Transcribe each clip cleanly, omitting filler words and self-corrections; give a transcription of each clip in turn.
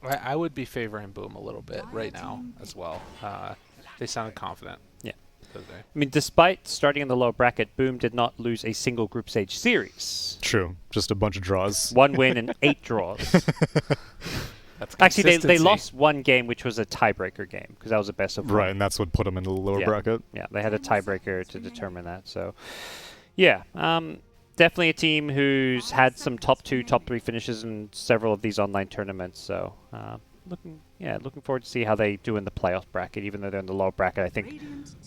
I would be favoring Boom a little bit right now as well. They sounded confident. Yeah. The other day. I mean, despite starting in the lower bracket, Boom did not lose a single group stage series. True. Just a bunch of draws. 1 win and 8 draws. That's Actually, they consistency. lost 1 game, which was a tiebreaker game, because that was a best of 1. Right, and that's what put them in the lower bracket. Yeah, they had a tiebreaker to determine that. So, yeah, definitely a team who's had some top 2, top 3 finishes in several of these online tournaments. So, looking forward to see how they do in the playoff bracket. Even though they're in the lower bracket, I think,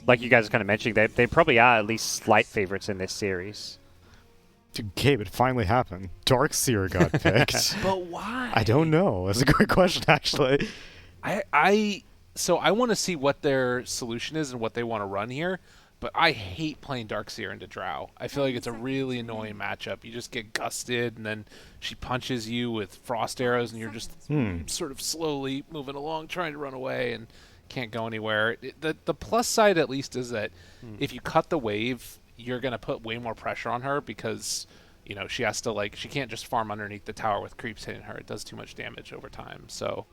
like you guys are kind of mentioning, they probably are at least slight favorites in this series. Dude, Gabe, it finally happened. Darkseer got picked. But why? I don't know. That's a great question, actually. So I want to see what their solution is and what they want to run here, but I hate playing Darkseer into Drow. I feel like it's a really annoying matchup. You just get gusted, and then she punches you with frost arrows, and you're just sort of slowly moving along, trying to run away, and can't go anywhere. The plus side, at least, is that if you cut the wave, you're going to put way more pressure on her because, she has to, she can't just farm underneath the tower with creeps hitting her. It does too much damage over time. So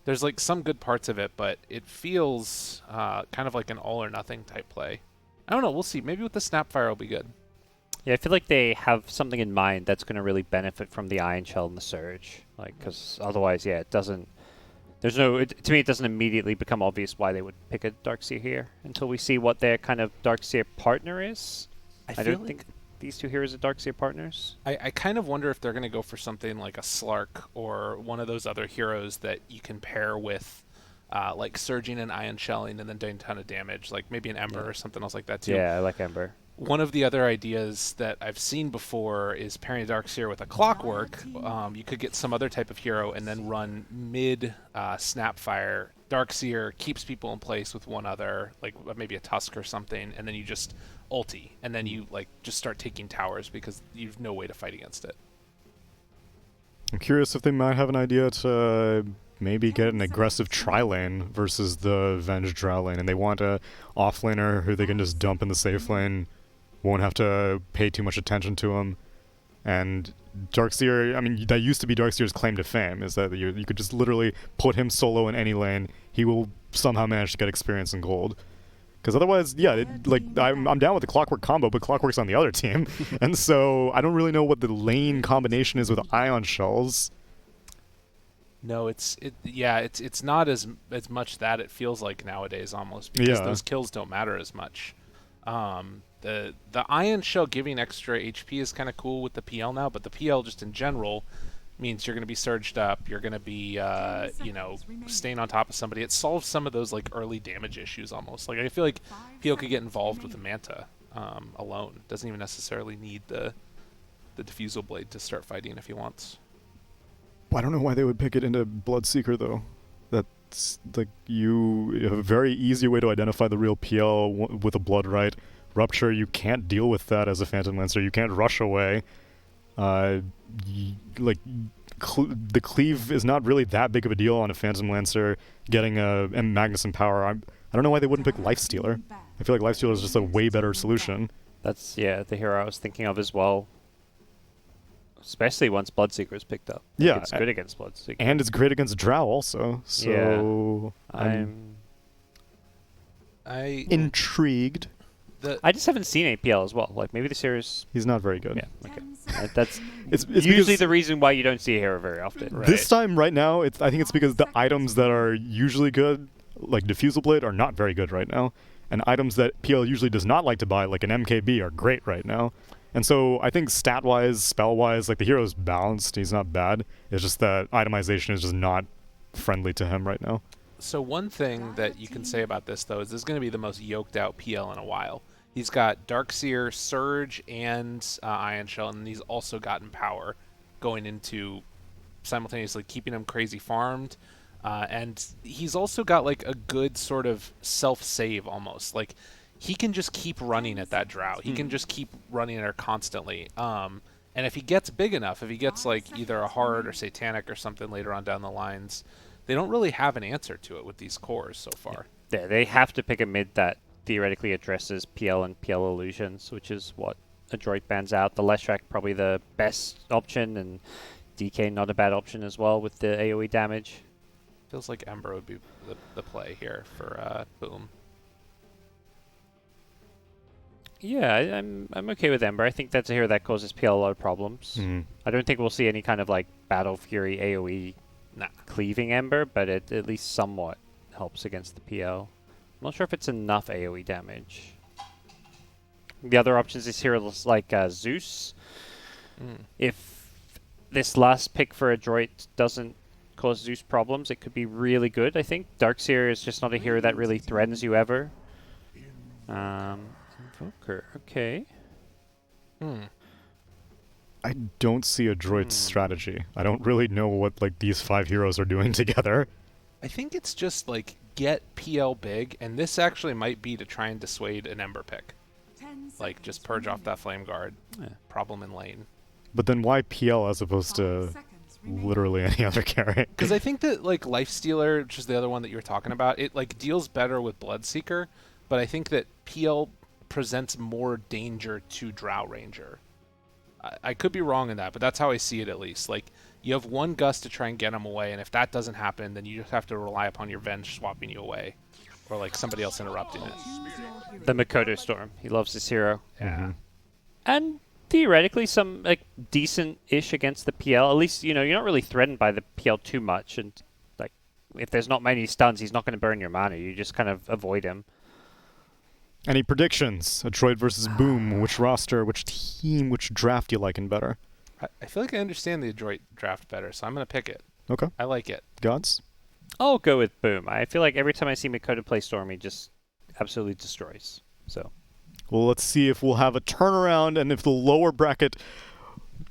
there's, some good parts of it, but it feels kind of like an all-or-nothing type play. I don't know. We'll see. Maybe with the Snapfire will be good. Yeah, I feel like they have something in mind that's going to really benefit from the Iron Shell and the Surge. Because otherwise, it doesn't... to me, it doesn't immediately become obvious why they would pick a Darkseer here until we see what their kind of Darkseer partner is. I don't think these two heroes are Darkseer partners. I kind of wonder if they're going to go for something like a Slark or one of those other heroes that you can pair with, surging and ion shelling and then doing a ton of damage, like maybe an Ember or something else like that too. Yeah, I like Ember. One of the other ideas that I've seen before is pairing a Darkseer with a Clockwork. You could get some other type of hero and then run mid Snapfire. Darkseer keeps people in place with one other, like maybe a Tusk or something, and then you just ulti, and then you just start taking towers because you've no way to fight against it. I'm curious if they might have an idea to maybe get an aggressive tri-lane versus the Venge Drow lane, and they want a offlaner who they can just dump in the safe lane, won't have to pay too much attention to him. And Darkseer, I mean, that used to be Darkseer's claim to fame, is that you could just literally put him solo in any lane, he will somehow manage to get experience in gold. Because otherwise, I'm down with the Clockwork combo, but Clockwork's on the other team, and so I don't really know what the lane combination is with Ion Shells. No, it's not as much that it feels like nowadays almost, because those kills don't matter as much. The Ion Shell giving extra HP is kind of cool with the PL now, but the PL just in general means you're going to be surged up, you're going to be staying on top of somebody. It solves some of those early damage issues almost. I feel like PL could get involved with the Manta alone. Doesn't even necessarily need the Diffusal Blade to start fighting if he wants. I don't know why they would pick it into Bloodseeker, though. That's, you have a very easy way to identify the real PL with a Blood Right. Rupture, you can't deal with that as a Phantom Lancer. You can't rush away. The cleave is not really that big of a deal on a Phantom Lancer getting a Magnus Empower. I don't know why they wouldn't pick Lifestealer. I feel like Lifestealer is just a way better solution. That's, the hero I was thinking of as well. Especially once Bloodseeker is picked up. Yeah. It's good against Bloodseeker. And it's great against Drow also. So I'm intrigued. I just haven't seen APL as well. Maybe the series... He's not very good. Yeah, okay. That's it's usually the reason why you don't see a hero very often. Right. This time, right now, I think it's because the items that are usually good, like Diffusal Blade, are not very good right now. And items that PL usually does not like to buy, like an MKB, are great right now. And so I think stat-wise, spell-wise, the hero's balanced. He's not bad. It's just that itemization is just not friendly to him right now. So one thing that you can say about this, though, is this is going to be the most yoked-out PL in a while. He's got Darkseer, Surge, and Ion Shell, and he's also gotten Power going into simultaneously keeping him crazy farmed. And he's also got a good sort of self-save almost. He can just keep running at that Drow. He can just keep running at her constantly. And if he gets big enough, if he gets either a Hard or Satanic or something later on down the lines, they don't really have an answer to it with these cores so far. Yeah, they have to pick a mid that theoretically addresses PL and PL illusions, which is what Adroit bans out. The Leshrac probably the best option, and DK not a bad option as well with the AoE damage. Feels like Ember would be the play here for Boom. Yeah, I'm okay with Ember. I think that's a hero that causes PL a lot of problems. I don't think we'll see any kind of like Battle Fury AoE cleaving Ember, but it at least somewhat helps against the PL. I'm not sure if it's enough AoE damage. The other options is heroes like Zeus. If this last pick for Adroit doesn't cause Zeus problems, it could be really good, I think. Darkseer is just not a hero that really threatens you ever. Invoker, okay. I don't see Adroit's strategy. I don't really know what like these 5 heroes are doing together. I think it's just like get PL big, and this actually might be to try and dissuade an Ember pick. Like just purge off that Flame Guard problem in lane. But then why PL as opposed to literally any other carry? Because I think that like Lifestealer, which is the other one that you were talking about, it like deals better with Bloodseeker, but I think that PL presents more danger to Drow Ranger. I could be wrong in that, but that's how I see it at least. Like you have one gust to try and get him away, and if that doesn't happen, then you just have to rely upon your Venge swapping you away, or like somebody else interrupting it. The Makoto Storm. He loves this hero. Yeah. And theoretically some like decent-ish against the PL. At least, you're not really threatened by the PL too much, and like if there's not many stuns, he's not going to burn your mana. You just kind of avoid him. Any predictions? Adroit versus Boom. Which roster, which team, which draft do you like better? I feel like I understand the Adroit draft better, so I'm going to pick it. Okay. I like it. GoDz? I'll go with Boom. I feel like every time I see Makoto play Storm, he just absolutely destroys. So, well, let's see if we'll have a turnaround and if the lower bracket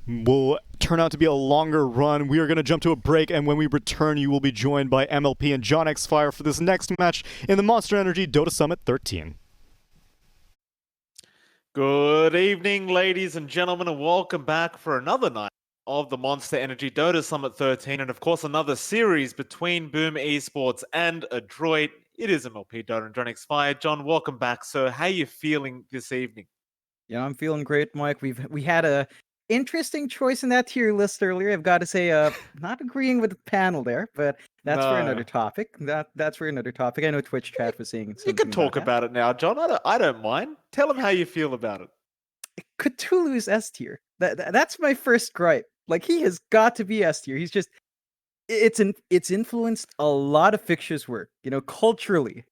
will turn out to be a longer run. We are going to jump to a break, and when we return, you will be joined by MLP and johnxfire for this next match in the Monster Energy Dota Summit 13. Good evening, ladies and gentlemen, and welcome back for another night of the Monster Energy Dota Summit 13, and of course another series between Boom Esports and Adroit. It is MLP Dota and johnxfire. John, welcome back, sir. How are you feeling this evening? Yeah, I'm feeling great, Mike. We had a interesting choice in that tier list earlier. I've got to say, not agreeing with the panel there, but that's for another topic. That's for another topic. I know Twitch chat was saying something. You can talk about it now, John. I don't mind. Tell them how you feel about it. Cthulhu's S tier. That's my first gripe. Like, he has got to be S tier. He's just it's influenced a lot of fixtures work. Culturally,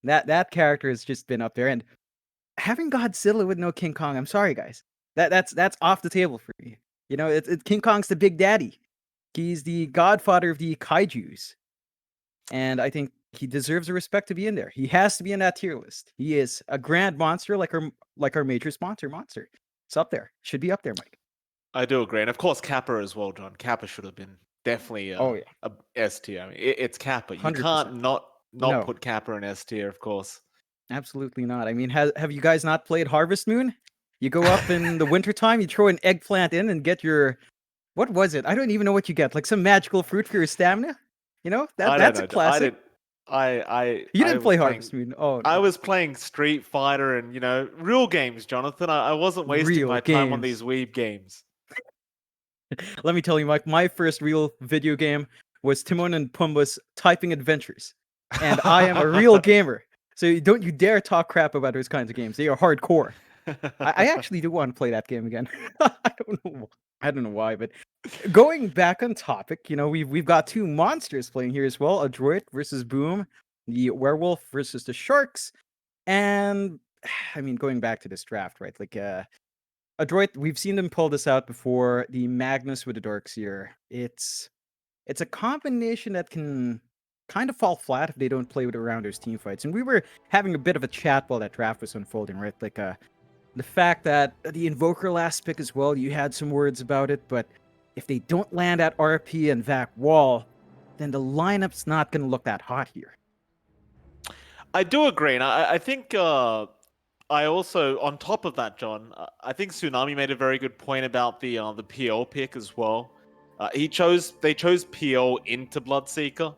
that character has just been up there. And having Godzilla with no King Kong, I'm sorry, guys. That's off the table for me. King Kong's the big daddy. He's the godfather of the kaijus. And I think he deserves the respect to be in there. He has to be in that tier list. He is a grand monster like our major sponsor monster. It's up there. Should be up there, Mike. I do agree. And of course, Kappa as well, John. Kappa should have been definitely a S tier. I mean, it's Kappa. You 100%. can't not put Kappa in S tier, of course. Absolutely not. I mean, have you guys not played Harvest Moon? You go up in the wintertime, you throw an eggplant in and get your... What was it? I don't even know what you get. Like some magical fruit for your stamina? That's a classic. You didn't play Harvest Moon. Oh, no. I was playing Street Fighter and, real games, Jonathan. I wasn't wasting my time on these weeb games. Let me tell you, Mike, my first real video game was Timon and Pumbaa's Typing Adventures. And I am a real gamer. So don't you dare talk crap about those kinds of games. They are hardcore. I actually do want to play that game again. I don't know why, but going back on topic, we've got two monsters playing here as well. Adroit versus Boom, the werewolf versus the sharks. And I mean, going back to this draft, right? Like Adroit, we've seen them pull this out before. The Magnus with the Darkseer. It's a combination that can kind of fall flat if they don't play with around those team fights. And we were having a bit of a chat while that draft was unfolding, right? Like the fact that the Invoker last pick as well, you had some words about it, but if they don't land at RP and Vac Wall, then the lineup's not going to look that hot here. I do agree, and I think I also, on top of that, John, I think Tsunami made a very good point about the PL pick as well. They chose PL into Bloodseeker.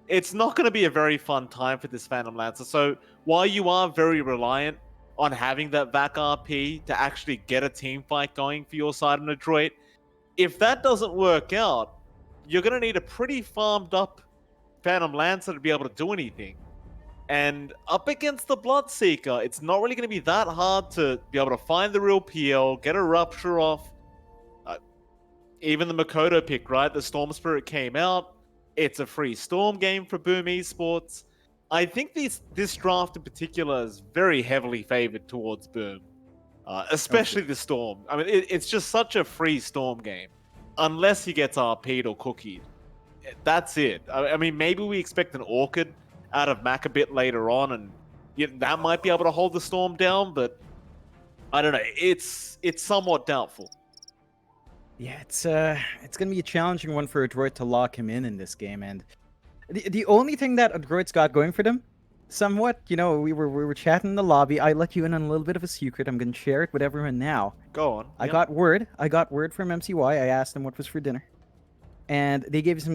It's not going to be a very fun time for this Phantom Lancer. So while you are very reliant on having that Vac RP to actually get a team fight going for your side in Adroit, if that doesn't work out, you're going to need a pretty farmed up Phantom Lancer to be able to do anything. And up against the Bloodseeker, it's not really going to be that hard to be able to find the real PL, get a Rupture off. Even the Makoto pick, right? The Storm Spirit came out. It's a free Storm game for Boom Esports. I think this draft in particular is very heavily favored towards Boom, especially the Storm. I mean, it's just such a free Storm game, unless he gets RP'd or cookied. That's it. I mean, maybe we expect an Orchid out of Mac a bit later on, and that might be able to hold the Storm down, but I don't know. It's somewhat doubtful. Yeah, it's gonna be a challenging one for Adroit to lock him in this game, and the only thing that Adroit's got going for them, somewhat, we were chatting in the lobby. I let you in on a little bit of a secret. I'm gonna share it with everyone now. Go on. I got word from MCY. I asked them what was for dinner, and they gave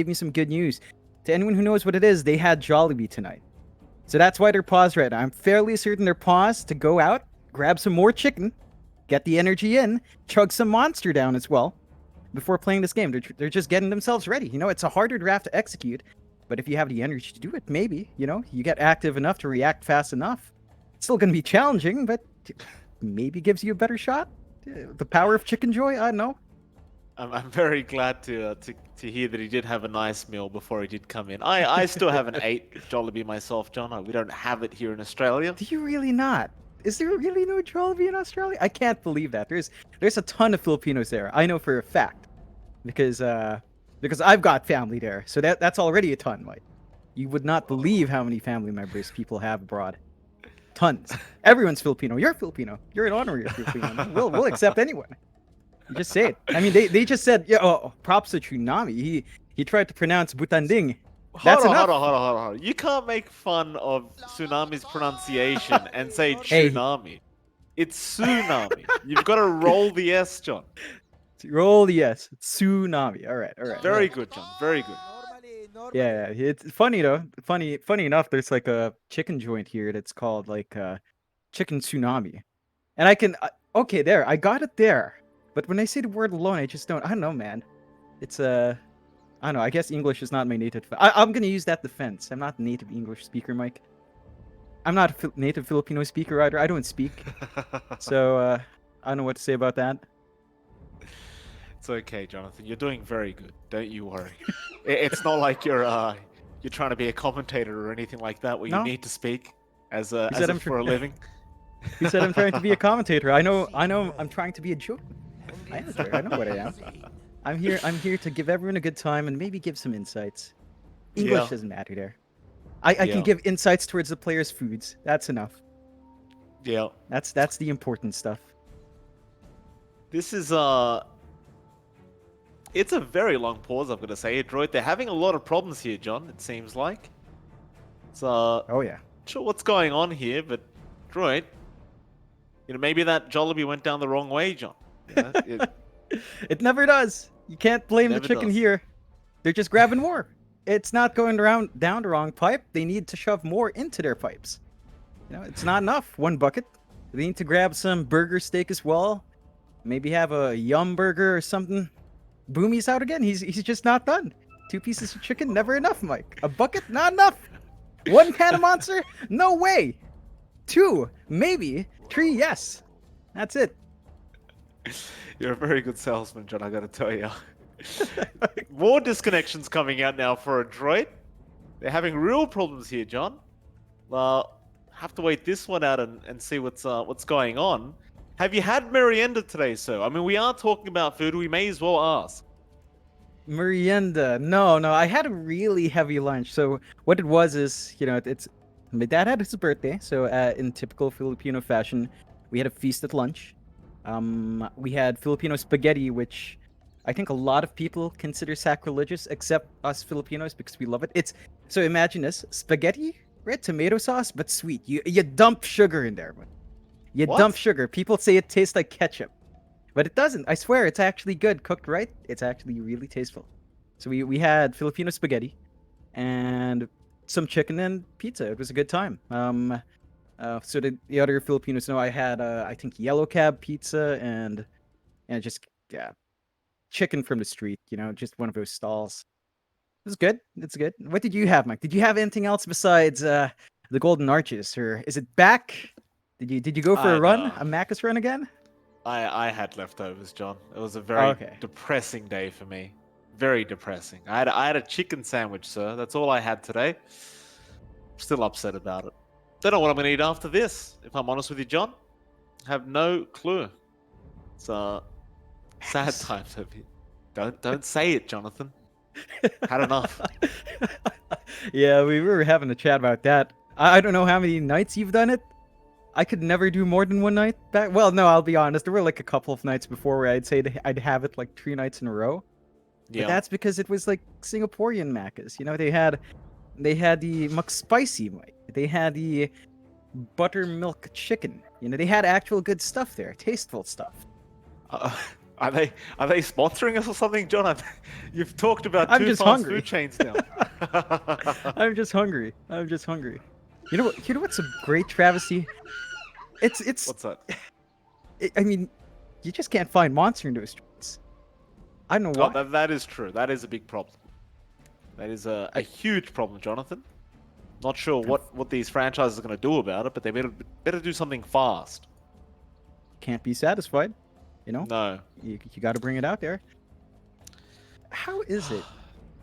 me some good news. To anyone who knows what it is, they had Jollibee tonight, so that's why they're paused right now. I'm fairly certain they're paused to go out, grab some more chicken, get the energy in, chug some Monster down as well before playing this game. They're just getting themselves ready. It's a harder draft to execute, but if you have the energy to do it, maybe, you get active enough to react fast enough. It's still going to be challenging, but maybe gives you a better shot. The power of chicken joy, I don't know. I'm very glad to hear that he did have a nice meal before he did come in. I still haven't ate Jollibee myself, John. We don't have it here in Australia. Do you really not? Is there really no Jollibee in Australia? I can't believe that. There's a ton of Filipinos there. I know for a fact, because I've got family there. So that's already a ton, Mike. You would not believe how many family members people have abroad. Tons. Everyone's Filipino. You're Filipino. You're an honorary Filipino. We'll accept anyone. You just say it. I mean, they just said, props to Tsunami. He tried to pronounce Butanding. That's enough. Hold on. You can't make fun of Tsunami's pronunciation and say Tsunami. It's Tsunami. You've got to roll the S, John. Roll the S. Tsunami. All right. Very good, John. Very good. Yeah. It's funny though. Funny enough, there's like a chicken joint here that's called like Chicken Tsunami, and okay, there. I got it there. But when I say the word alone, I don't know, man. It's I don't know. I guess English is not my native. I'm gonna use that defense. I'm not a native English speaker, Mike. I'm not a native Filipino speaker either. I don't speak, so I don't know what to say about that. It's okay, Jonathan. You're doing very good. Don't you worry. It's not like you're trying to be a commentator or anything like that, where you need to speak as for a living. He said I'm trying to be a commentator. I know. I'm trying to be a joke. I know what I am. I'm here to give everyone a good time and maybe give some insights. English doesn't matter there. I can give insights towards the players' foods. That's enough. Yeah. That's the important stuff. This is it's a very long pause, I'm gonna say. Adroit, they're having a lot of problems here, John, it seems like. It's oh yeah. Not sure what's going on here, but Adroit, maybe that Jollibee went down the wrong way, John. It never does. You can't blame the chicken here. They're just grabbing more. It's not going down the wrong pipe. They need to shove more into their pipes. It's not enough. One bucket. They need to grab some burger steak as well. Maybe have a yum burger or something. Boomy's out again. He's just not done. 2 pieces of chicken, never enough, Mike. A bucket, not enough. 1 can of Monster, no way. 2, maybe. 3, yes. That's it. You're a very good salesman, John, I gotta tell you. More disconnections coming out now for Adroit. They're having real problems here, John. Have to wait this one out and see what's going on. Have you had merienda today, sir? I mean, we are talking about food. We may as well ask. Merienda? No. I had a really heavy lunch. So what it was is, it's my dad had his birthday. So in typical Filipino fashion, we had a feast at lunch. We had Filipino spaghetti, which I think a lot of people consider sacrilegious, except us Filipinos because we love it. So imagine this: spaghetti, red tomato sauce, but sweet. You dump sugar in there. You dump sugar. People say it tastes like ketchup, but it doesn't. I swear, it's actually good. Cooked right, it's actually really tasteful. So we had Filipino spaghetti and some chicken and pizza. It was a good time. So the other Filipinos know I had I think yellow cab pizza and just chicken from the street. Just one of those stalls. It was good. It's good. What did you have, Mike? Did you have anything else besides the Golden Arches, or is it back? Did you go for a run, a Macus run again? I had leftovers, John. It was a very depressing day for me. Very depressing. I had a chicken sandwich, sir. That's all I had today. Still upset about it. Don't know what I'm going to eat after this, if I'm honest with you, John. Have no clue. It's sad times over here. Don't say it, Jonathan. Had enough. Yeah, we were having a chat about that. I don't know how many nights you've done it. I could never do more than one night back. Well, no, I'll be honest. There were like a couple of nights before where I'd say I'd have it like 3 nights in a row. Yeah. But that's because it was like Singaporean macas. You know, they had the McSpicy, Mike. They had the buttermilk chicken. You know, they had actual good stuff there, tasteful stuff. Are they sponsoring us or something, John? You've talked about I'm two just fast hungry. food chains now. I'm just hungry. You know what's a great travesty? It's What's that? I mean, you just can't find Monster in those streets. I don't know why. Oh, that is true. That is a big problem. That is a huge problem, Jonathan. Not sure what these franchises are going to do about it, but they better do something fast. Can't be satisfied, you know? No. You got to bring it out there. How is it?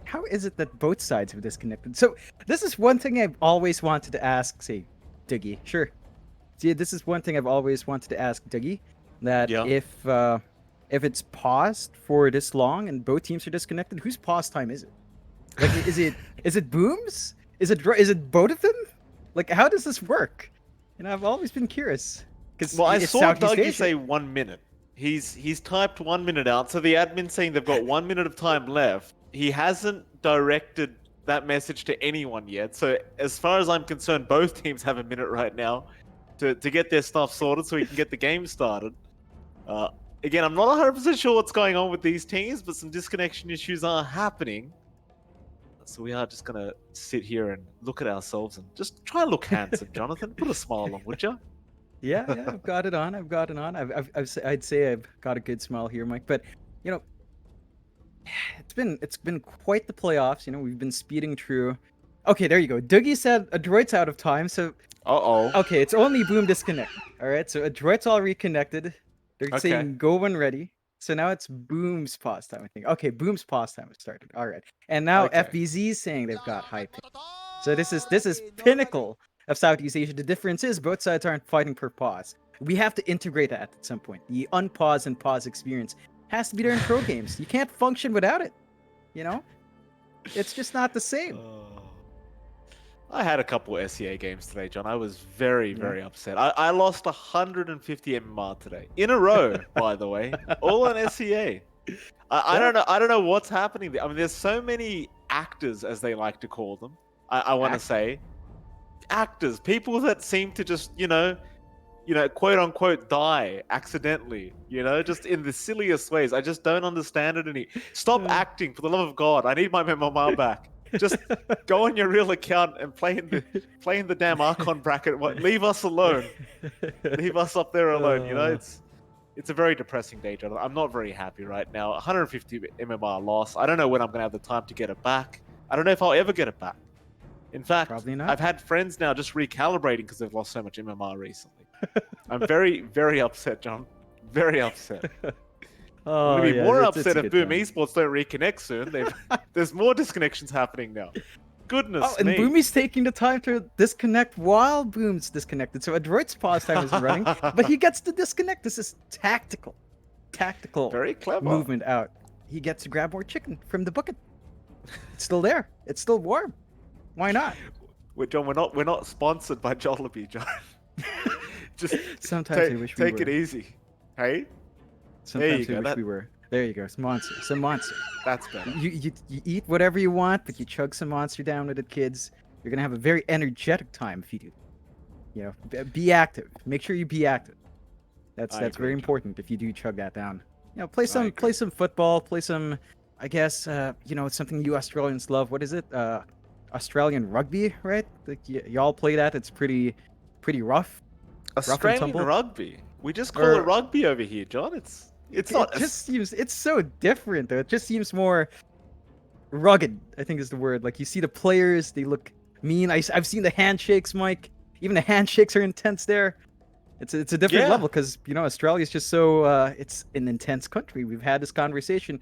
How is it that both sides have disconnected? So this is one thing I've always wanted to ask, say, Diggy. Sure. See, this is one thing I've always wanted to ask Diggy. That if it's paused for this long and both teams are disconnected, whose pause time is it? Like, is it Boom's? Is it both of them? Like, how does this work? And I've always been curious. Well, I saw Dougie say 1 minute. He's typed 1 minute out, so the admin's saying they've got 1 minute of time left. He hasn't directed that message to anyone yet. So as far as I'm concerned, both teams have a minute right now to get their stuff sorted so we can get the game started. Again, I'm not 100% sure what's going on with these teams, but some disconnection issues are happening. So we are just going to sit here and look at ourselves and just try and look handsome, Jonathan. Put a smile on, would you? Yeah, I've got it on. I'd say I've got a good smile here, Mike. But you know, it's been quite the playoffs. You know, we've been speeding through. Okay, there you go. Dougie said Adroit's out of time, so. Okay, it's only Boom disconnect. All right, so Adroit's all reconnected. They're saying go when ready. So now it's Boom's pause time, I think. Okay, Boom's pause time has started. All right, and now FBZ is saying they've got high ping. So this is pinnacle of Southeast Asia. The difference is both sides aren't fighting per pause. We have to integrate that at some point. The unpause and pause experience has to be there in pro games. You can't function without it. You know, it's just not the same. I had a couple SEA games today, John. I was very, very upset. I lost 150 MMR today in a row, by the way, all on SEA. I don't know what's happening there. I mean, there's so many actors, as they like to call them. I want to say actors, people that seem to just, you know, quote unquote die accidentally, you know, just in the silliest ways. I just don't understand it. Stop acting, for the love of God. I need my MMR back. Just go on your real account and play in the damn Archon bracket. Leave us alone. Leave us up there alone. You know, it's a very depressing day, John. I'm not very happy right now. 150 MMR loss. I don't know when I'm gonna have the time to get it back. I don't know if I'll ever get it back. In fact, probably not. I've had friends now just recalibrating because they've lost so much MMR recently. I'm very, very upset, John. Very upset. I'm going to be more upset if Boom Esports don't reconnect soon. There's more disconnections happening now. Goodness me. And Boomy's taking the time to disconnect while Boom's disconnected. So Adroit's pause time is running, but he gets to disconnect. This is tactical. Very clever. Movement out. He gets to grab more chicken from the bucket. It's still there. It's still warm. Why not? John, we're not sponsored by Jollibee, John. Just sometimes I wish we were. Take it easy. Hey? Sometimes I wish we were. There you go. Some monster. That's better. You eat whatever you want, but you chug some monster down with it, kids. You're gonna have a very energetic time if you do. You know, be active. Make sure you be active. That's very important if you do chug that down. You know, play some football. Play some, I guess. You know, it's something you Australians love. What is it? Australian rugby, right? Like y'all play that. It's pretty rough. Australian rugby. We just call it rugby over here, John. It's not. It just seems it's so different though. It just seems more. rugged, I think is the word. Like you see the players, they look mean. I've seen the handshakes, Mike. Even the handshakes are intense there. It's a different Yeah. level because Australia is just so it's an intense country. We've had this conversation.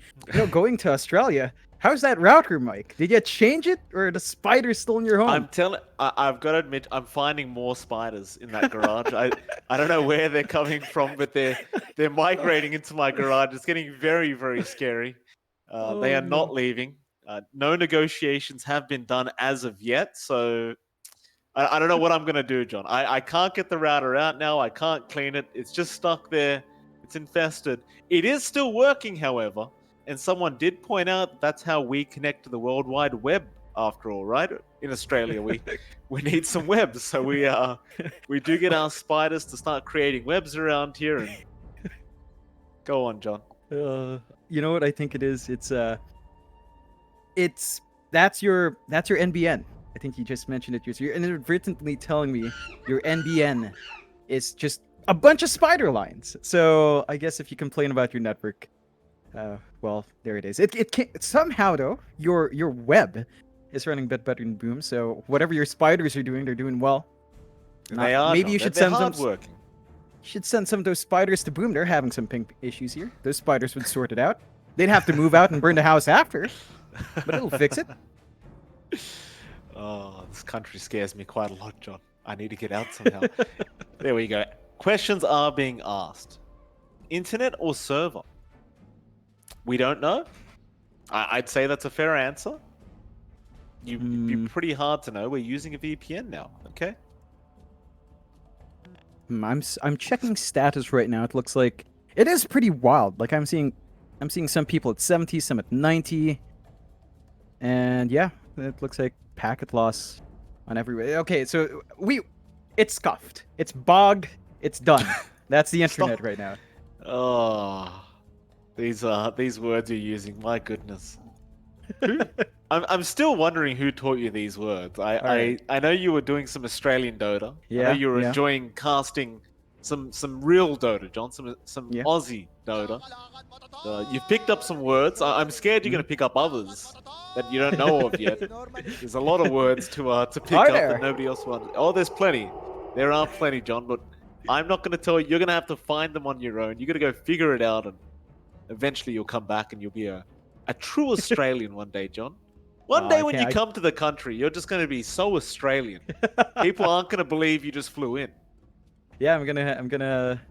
Going to Australia. How's that router, Mike? Did you change it, or are the spiders still in your home? I've got to admit, I'm finding more spiders in that garage. I don't know where they're coming from, but they're migrating into my garage. It's getting very, very scary. They are not leaving. No negotiations have been done as of yet, so I don't know what I'm going to do, John. I can't get the router out now. I can't clean it. It's just stuck there. It's infested. It is still working, however. And someone did point out that's how we connect to the World Wide Web, after all, right? In Australia, we need some webs. So we do get our spiders to start creating webs around here. And go on, John. You know what I think it is? That's your NBN. I think you just mentioned it. You're inadvertently telling me your NBN is just a bunch of spider lines. So I guess if you complain about your network, well, there it is. It can't, somehow though your web is running a bit better than Boom. So whatever your spiders are doing, they're doing well. They are. Maybe you should send them. Hardworking. You should send some of those spiders to Boom. They're having some ping issues here. Those spiders would sort it out. They'd have to move out and burn the house after, but it'll fix it. Oh, this country scares me quite a lot, John. I need to get out somehow. There we go. Questions are being asked. Internet or server? We don't know. I'd say that's a fair answer. It'd be pretty hard to know. We're using a VPN now. Okay. I'm checking status right now. It looks like it is pretty wild. Like I'm seeing some people at 70, some at 90, and yeah, it looks like packet loss on everywhere. Okay, so it's scuffed, it's bogged, it's done. That's the internet right now. Oh, these words you're using. My goodness. I'm still wondering who taught you these words. I know you were doing some Australian Dota. I know you were enjoying casting some real Dota, John. Some Aussie Dota. You've picked up some words. I'm scared you're going to pick up others that you don't know of yet. There's a lot of words to pick up that nobody else wants. Oh, there's plenty. There are plenty, John. But I'm not going to tell you. You're going to have to find them on your own. You're going to go figure it out, and eventually you'll come back and you'll be a true Australian one day, John. One day when you come to the country, you're just going to be so Australian. People aren't going to believe you just flew in. Yeah, I'm gonna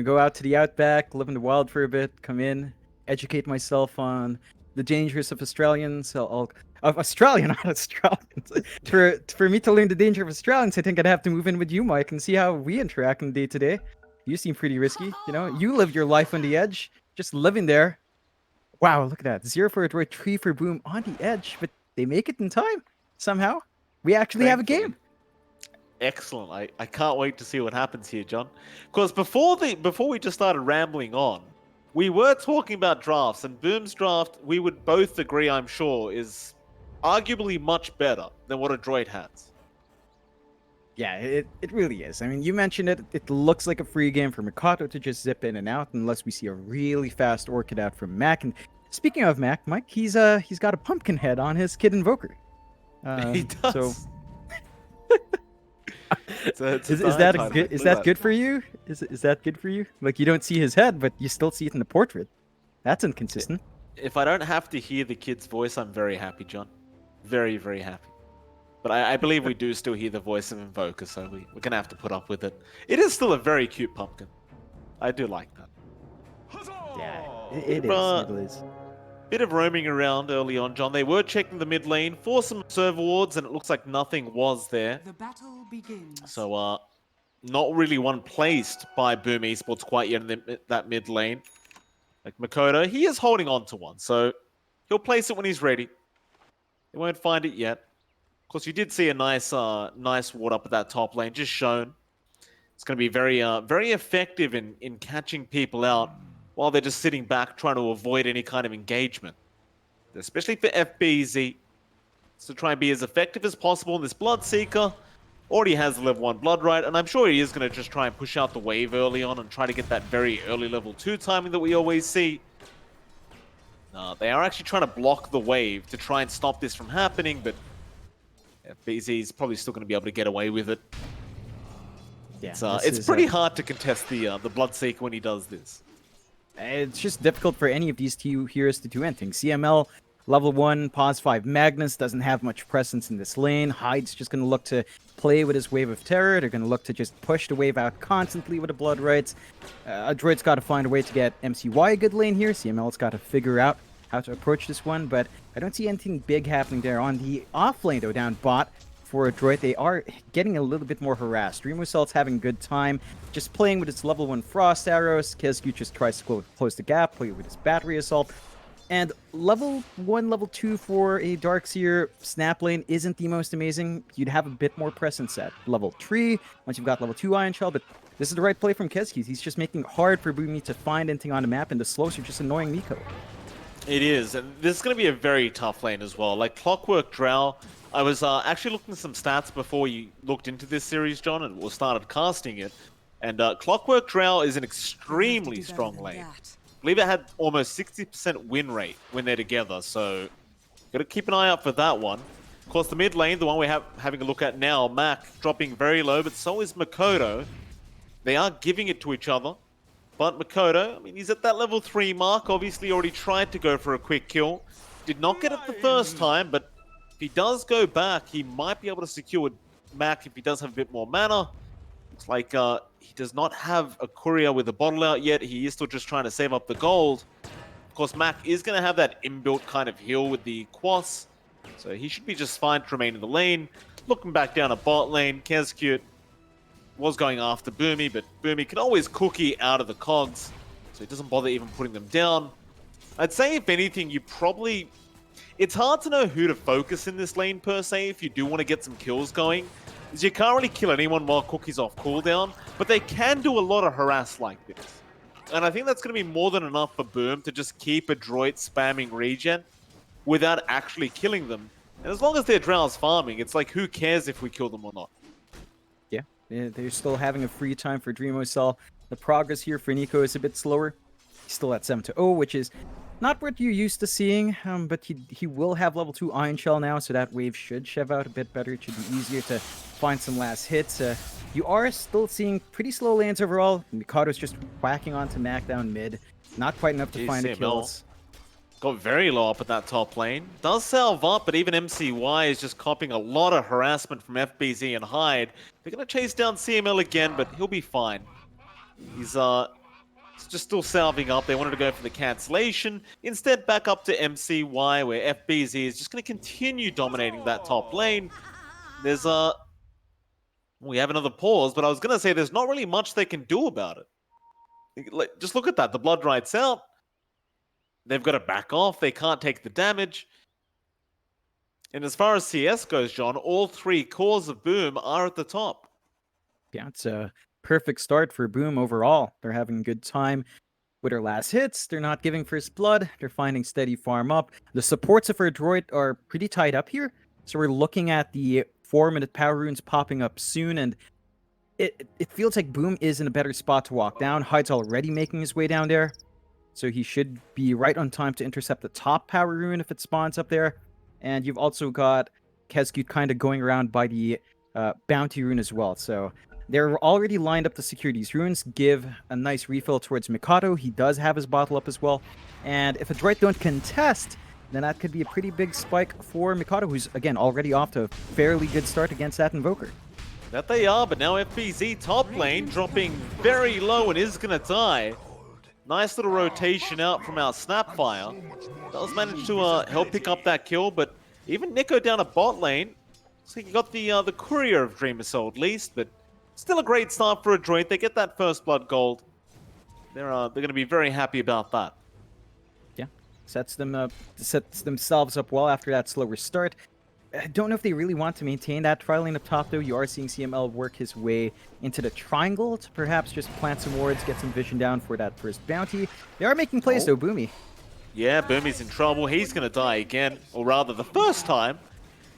go out to the outback, live in the wild for a bit, come in, educate myself on the dangers of Australians. Of Australian, not Australians. For me to learn the danger of Australians, I think I'd have to move in with you, Mike, and see how we interact in day to day. You seem pretty risky. You live your life on the edge, just living there. Wow, look at that. 0 for Adroit, 3 for Boom on the edge, but they make it in time somehow. We actually have a game. Excellent. I can't wait to see what happens here, John. Because before we just started rambling on, we were talking about drafts, and Boom's draft, we would both agree, I'm sure, is arguably much better than what Adroit has. Yeah, it really is. I mean, you mentioned it. It looks like a free game for Mikato to just zip in and out, unless we see a really fast Orchid out from Mac. And speaking of Mac, Mike, he's got a pumpkin head on his Kid Invoker. He does. So... Is that good for you? Is that good for you? Like, you don't see his head, but you still see it in the portrait. That's inconsistent. If I don't have to hear the kid's voice, I'm very happy, John. Very, very happy. But I believe we do still hear the voice of Invoker, so we're going to have to put up with it. It is still a very cute pumpkin. I do like that. Yeah, it is. Bit of roaming around early on, John. They were checking the mid lane for some server wards, and it looks like nothing was there. The battle begins. So, not really one placed by Boom Esports quite yet in that mid lane. Like Makoto, he is holding on to one, so he'll place it when he's ready. They won't find it yet. Of course, you did see a nice ward up at that top lane, just shown. It's going to be very effective in catching people out while they're just sitting back trying to avoid any kind of engagement. Especially for FBZ. So try and be as effective as possible in this Bloodseeker. Already has the level 1 Blood Right, and I'm sure he is going to just try and push out the wave early on and try to get that very early level 2 timing that we always see. They are actually trying to block the wave to try and stop this from happening, but FBZ is probably still going to be able to get away with it. Yeah, It's pretty hard to contest the Bloodseeker when he does this. It's just difficult for any of these two heroes to do anything. CML, level 1, pause 5 Magnus doesn't have much presence in this lane. Hyde's just going to look to play with his Wave of Terror. They're going to look to just push the wave out constantly with the Blood Rights. Adroit's got to find a way to get MCY a good lane here. CML's got to figure out how to approach this one, but I don't see anything big happening there. On the off lane, though, down bot for Adroit, they are getting a little bit more harassed. Remocel's having a good time, just playing with its level 1 Frost Arrows. Kezgu just tries to close the gap, play with his Battery Assault. And level 1, level 2 for a Darkseer snap lane isn't the most amazing. You'd have a bit more presence at level 3, once you've got level 2 Iron Shell, but this is the right play from Kezgu. He's just making it hard for Boomy to find anything on the map, and the slows are just annoying Nico. It is, and this is going to be a very tough lane as well. Like Clockwork Drow, I was actually looking at some stats before you looked into this series, John, and started casting it. And Clockwork Drow is an extremely strong lane. I believe it had almost 60% win rate when they're together, so got to keep an eye out for that one. Of course, the mid lane, the one we're having a look at now, Mac dropping very low, but so is Makoto. They are giving it to each other. But Makoto, I mean, he's at that level 3 mark. Obviously, already tried to go for a quick kill. Did not get it the first time, but if he does go back, he might be able to secure Mac if he does have a bit more mana. Looks like he does not have a courier with a bottle out yet. He is still just trying to save up the gold. Of course, Mac is going to have that inbuilt kind of heal with the Quas, so he should be just fine to remain in the lane. Looking back down a bot lane, Kezcute was going after Boomy, but Boomy can always cookie out of the cogs, so he doesn't bother even putting them down. I'd say, if anything, you probably... It's hard to know who to focus in this lane, per se, if you do want to get some kills going, is you can't really kill anyone while Cookie's off cooldown, but they can do a lot of harass like this. And I think that's going to be more than enough for Boom to just keep Adroit spamming regen without actually killing them. And as long as their Drow's farming, it's like, who cares if we kill them or not? Yeah, they're still having a free time for Dreamocell. The progress here for Nico is a bit slower. He's still at 7-0, which is not what you're used to seeing, but he will have level 2 Iron Shell now, so that wave should shove out a bit better. It should be easier to find some last hits. You are still seeing pretty slow lanes overall. Mikado's just whacking onto Mac down mid. Not quite enough to find the kills. Got very low up at that top lane. Does salve up, but even MCY is just copying a lot of harassment from FBZ and Hyde. They're going to chase down CML again, but he'll be fine. He's just still salving up. They wanted to go for the cancellation. Instead, back up to MCY, where FBZ is just going to continue dominating that top lane. There's we have another pause, but I was going to say there's not really much they can do about it. Just look at that. The Blood Right's out. They've got to back off. They can't take the damage. And as far as CS goes, John, all 3 cores of Boom are at the top. Yeah, it's a perfect start for Boom overall. They're having a good time with their last hits. They're not giving first blood. They're finding steady farm up. The supports of Adroit are pretty tied up here. So we're looking at the 4-minute power runes popping up soon, and it feels like Boom is in a better spot to walk down. Hyde's already making his way down there, so he should be right on time to intercept the top power rune if it spawns up there. And you've also got Kezcute kind of going around by the bounty rune as well. So they're already lined up to secure these runes, give a nice refill towards Mikado. He does have his bottle up as well. And if Adroit don't contest, then that could be a pretty big spike for Mikado, who's, again, already off to a fairly good start against that Invoker. That they are, but now FBZ top lane dropping very low and is going to die. Nice little rotation out from our Snapfire. Does manage to help pick up that kill, but even Nico down a bot lane. Looks like he got the courier of Dreamocell at least, but still a great start for Adroit. They get that first blood gold. They're going to be very happy about that. Yeah, sets themselves up well after that slower start. I don't know if they really want to maintain that tri lane up top, though. You are seeing CML work his way into the triangle to perhaps just plant some wards, get some vision down for that first bounty. They are making plays, though, Boomy. Yeah, Boomy's in trouble. He's going to die again, or rather the first time.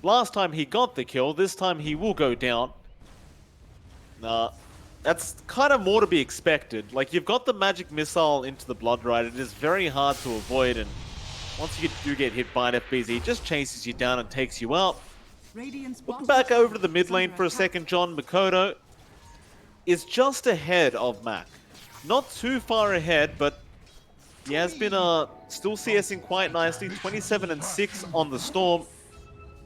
Last time he got the kill, this time he will go down. That's kind of more to be expected. Like, you've got the magic missile into the Blood Right. It is very hard to avoid, and Once you do get hit by an FBZ, it just chases you down and takes you out. Looking back over to the mid lane for a second, John, Mikoto is just ahead of Mac. Not too far ahead, but he has been still CSing quite nicely, 27 and 6 on the Storm.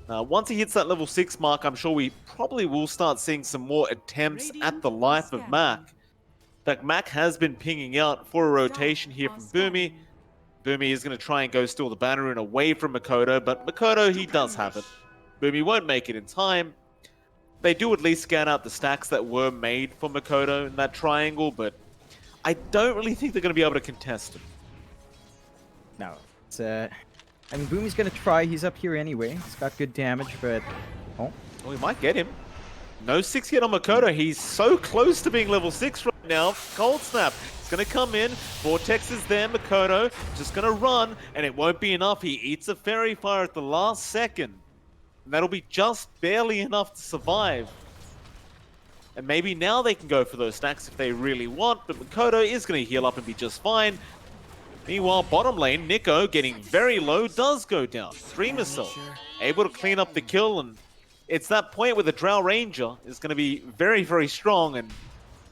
Once he hits that level 6 mark, I'm sure we probably will start seeing some more attempts at the life of Mac. In fact, Mac has been pinging out for a rotation here from Boomy. Boomy is going to try and go steal the banner and away from Mikoto, but Mikoto, he does have it. Boomy won't make it in time. They do at least scan out the stacks that were made for Mikoto in that triangle, but I don't really think they're going to be able to contest him. No, it's I mean, Boomy's gonna try. He's up here anyway. He's got good damage, but Oh, we might get him. No 6 hit on Mikoto. He's so close to being level 6 right now. Cold Snap. It's going to come in. Vortex is there. Mikoto just going to run, and it won't be enough. He eats a Fairy Fire at the last second. And that'll be just barely enough to survive. And maybe now they can go for those stacks if they really want, but Mikoto is going to heal up and be just fine. Meanwhile, bottom lane, Nico, getting very low, does go down. Dream Assault, able to clean up the kill, and it's that point where the Drow Ranger is going to be very, very strong, and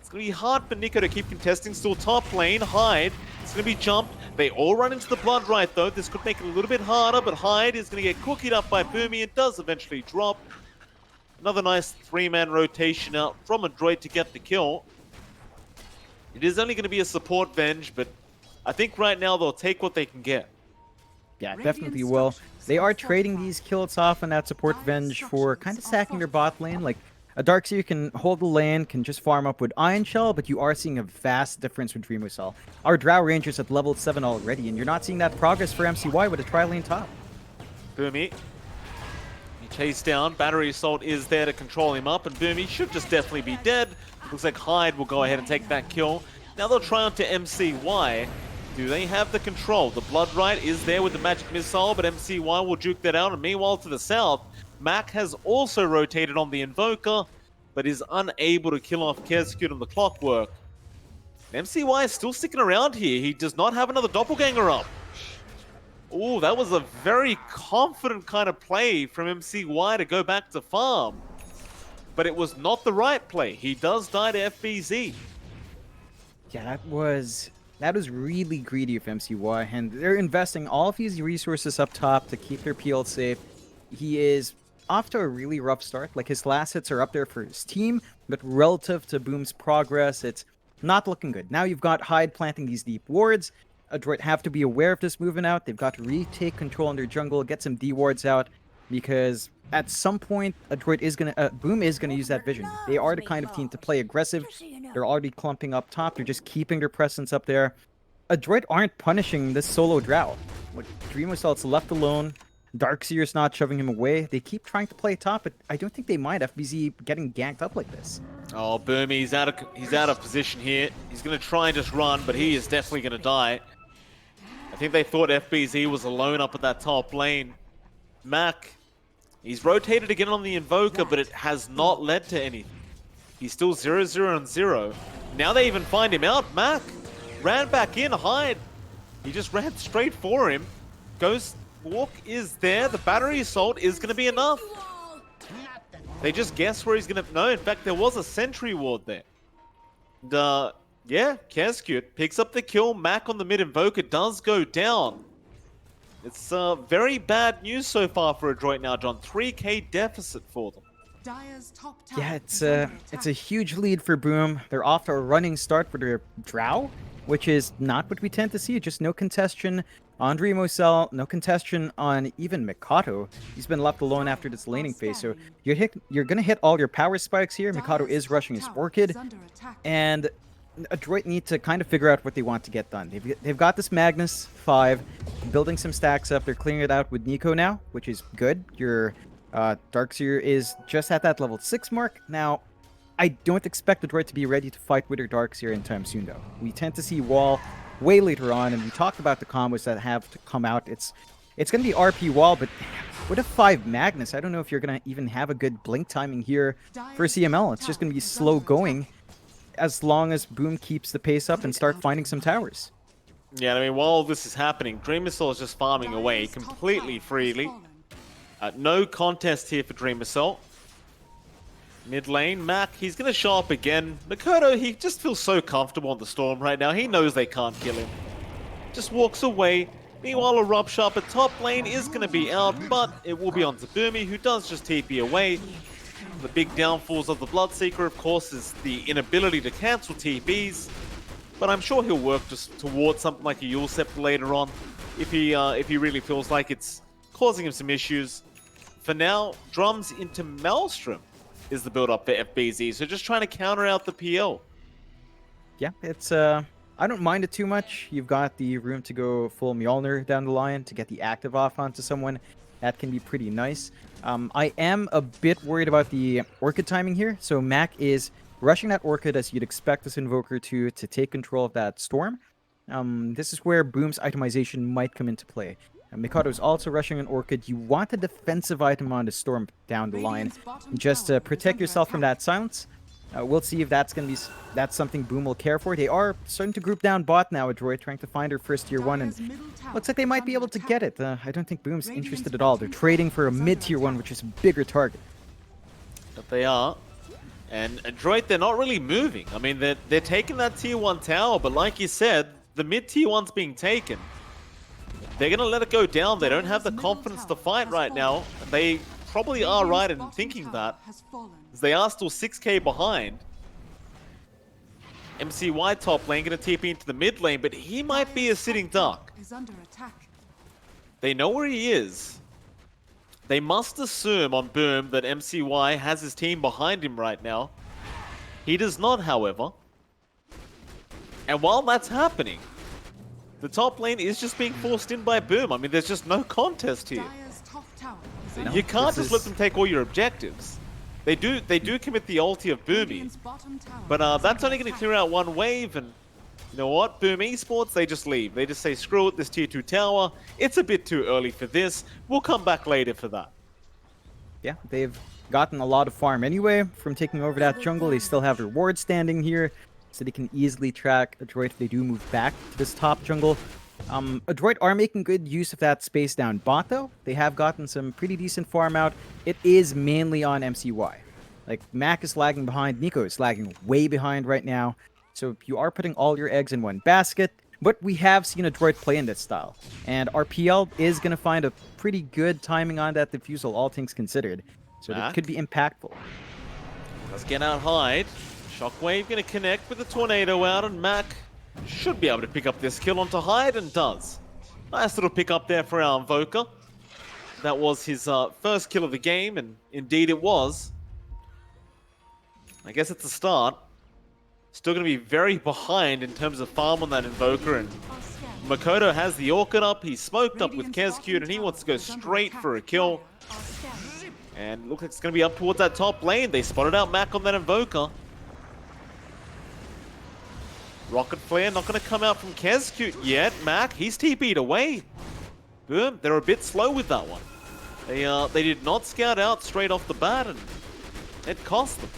it's going to be hard for Nico to keep contesting. Still top lane, Hyde, it's going to be jumped. They all run into the Blood Right, though. This could make it a little bit harder, but Hyde is going to get cookied up by Boomy and does eventually drop. Another nice 3-man rotation out from Adroit to get the kill. It is only going to be a support Venge, but I think right now they'll take what they can get. yeah, definitely will. They are trading these kills off on that support Venge for kind of sacking their bot lane. Like, a Darkseer can hold the lane, can just farm up with Iron Shell, but you are seeing a vast difference with Dream Cell. Our Drow Ranger's at level 7 already, and you're not seeing that progress for MCY with a tri-lane top. Boomy. He chased down. Battery Assault is there to control him up, and Boomy should just definitely be dead. Looks like Hyde will go ahead and take that kill. Now they'll try on to MCY. Do they have the control? The Blood Right is there with the Magic Missile, but MCY will juke that out. And meanwhile, to the south, Mac has also rotated on the Invoker, but is unable to kill off Kerscute on the Clockwork. And MCY is still sticking around here. He does not have another Doppelganger up. Oh, that was a very confident kind of play from MCY to go back to farm. But it was not the right play. He does die to FBZ. Yeah, that was really greedy of MCY, and they're investing all of these resources up top to keep their PL safe. He is off to a really rough start. Like, his last hits are up there for his team, but relative to Boom's progress, it's not looking good. Now you've got Hyde planting these deep wards. Adroit have to be aware of this moving out. They've got to retake control on their jungle, get some D wards out, because at some point, Adroit is gonna, Boom is gonna use that vision. They are the kind of team to play aggressive. They're already clumping up top. They're just keeping their presence up there. Adroit aren't punishing this solo Drow. With Dream Assault's left alone, Darkseer's not shoving him away. They keep trying to play top, but I don't think they mind FBZ getting ganked up like this. Oh, Boomy, he's out of position here. He's going to try and just run, but he is definitely going to die. I think they thought FBZ was alone up at that top lane. Mac, he's rotated again on the Invoker, but it has not led to anything. He's still 0-0-0. Now they even find him out. Mac ran back in, Hyde. He just ran straight for him. Ghost Walk is there. The Battery Assault is going to be enough. They just guess where he's going to... No, in fact, there was a Sentry Ward there. And, yeah, Kerscute picks up the kill. Mac on the mid Invoker does go down. It's very bad news so far for Adroit now, John. 3k deficit for them. Yeah, it's a huge lead for Boom. They're off to a running start for their Drow, which is not what we tend to see. Just no contestation on Dreamocell, no contestation on even Mikado. He's been left alone after this laning phase, so you're gonna hit all your power spikes here. Mikado is rushing his Orchid, and Adroit need to kind of figure out what they want to get done. They've got this Magnus 5, building some stacks up. They're clearing it out with Nico now, which is good. Your Darkseer is just at that level 6 mark. Now, I don't expect Adroit to be ready to fight with her Darkseer anytime soon, though. We tend to see Wall way later on, and we talked about the combos that have to come out. It's going to be RP Wall, but with a 5 Magnus, I don't know if you're going to even have a good blink timing here for CML. It's just going to be slow going as long as Boom keeps the pace up and start finding some towers. Yeah, I mean, while this is happening, Dream Assault is just farming away completely freely. No contest here for Dream Assault. Mid lane, Mac, he's going to show up again. Makoto, he just feels so comfortable on the Storm right now. He knows they can't kill him. Just walks away. Meanwhile, a Rob Sharp at top lane is going to be out, but it will be on Zabumi, who does just TP away. The big downfalls of the Bloodseeker, of course, is the inability to cancel TPs. But I'm sure he'll work just towards something like a Yule Scepter later on, if he really feels like it's causing him some issues. For now, Drums into Maelstrom is the build-up for FBZ, so just trying to counter out the PL. Yeah, it's I don't mind it too much. You've got the room to go full Mjolnir down the line to get the active off onto someone. That can be pretty nice. I am a bit worried about the Orchid timing here. So Mac is rushing that Orchid as you'd expect this Invoker to take control of that Storm. This is where Boom's itemization might come into play. Mikado is also rushing an Orchid. You want a defensive item on the Storm down the line. Just protect yourself from that silence. We'll see if that's something Boom will care for. They are starting to group down bot now, Adroit, trying to find her first tier 1, and looks like they might be able to get it. I don't think Boom's interested at all. They're trading for a mid tier 1, which is a bigger target. But they are. And Adroit, they're not really moving. I mean, they're taking that tier 1 tower, but like you said, the mid tier 1's being taken. They're going to let it go down. They don't have the confidence to fight right now. They probably are right in thinking that. They are still 6k behind. MCY top lane going to TP into the mid lane, but he might be a sitting duck. They know where he is. They must assume on Boom that MCY has his team behind him right now. He does not, however. And while that's happening, the top lane is just being forced in by Boom. I mean, there's just no contest here. No, you can't just let them take all your objectives. They do commit the ulti of Boomy, but that's only going to clear out one wave, and you know what? Boom Esports, they just leave. They just say, screw it, this tier 2 tower, it's a bit too early for this. We'll come back later for that. Yeah, they've gotten a lot of farm anyway from taking over that jungle. They still have their ward standing here, so they can easily track Adroit if they do move back to this top jungle. Adroit are making good use of that space down bot, though. They have gotten some pretty decent farm out. It is mainly on MCY. Like, Mac is lagging behind, Nico is lagging way behind right now. So you are putting all your eggs in one basket, but we have seen Adroit play in this style. And RPL is going to find a pretty good timing on that defusal, all things considered. So that could be impactful. Let's get out hide. Shockwave going to connect with the tornado out, and Mac should be able to pick up this kill onto Hyde, and does. Nice little pick up there for our Invoker. That was his first kill of the game, and indeed it was. I guess it's a start. Still going to be very behind in terms of farm on that Invoker, and Makoto has the Orchid up. He's smoked up with Kezcute, and he wants to go straight for a kill. And looks like it's going to be up towards that top lane. They spotted out Mac on that Invoker. Rocket Flare not going to come out from Kezcute yet. Mac, he's TP'd away. Boom, they're a bit slow with that one. They did not scout out straight off the bat, and it cost them.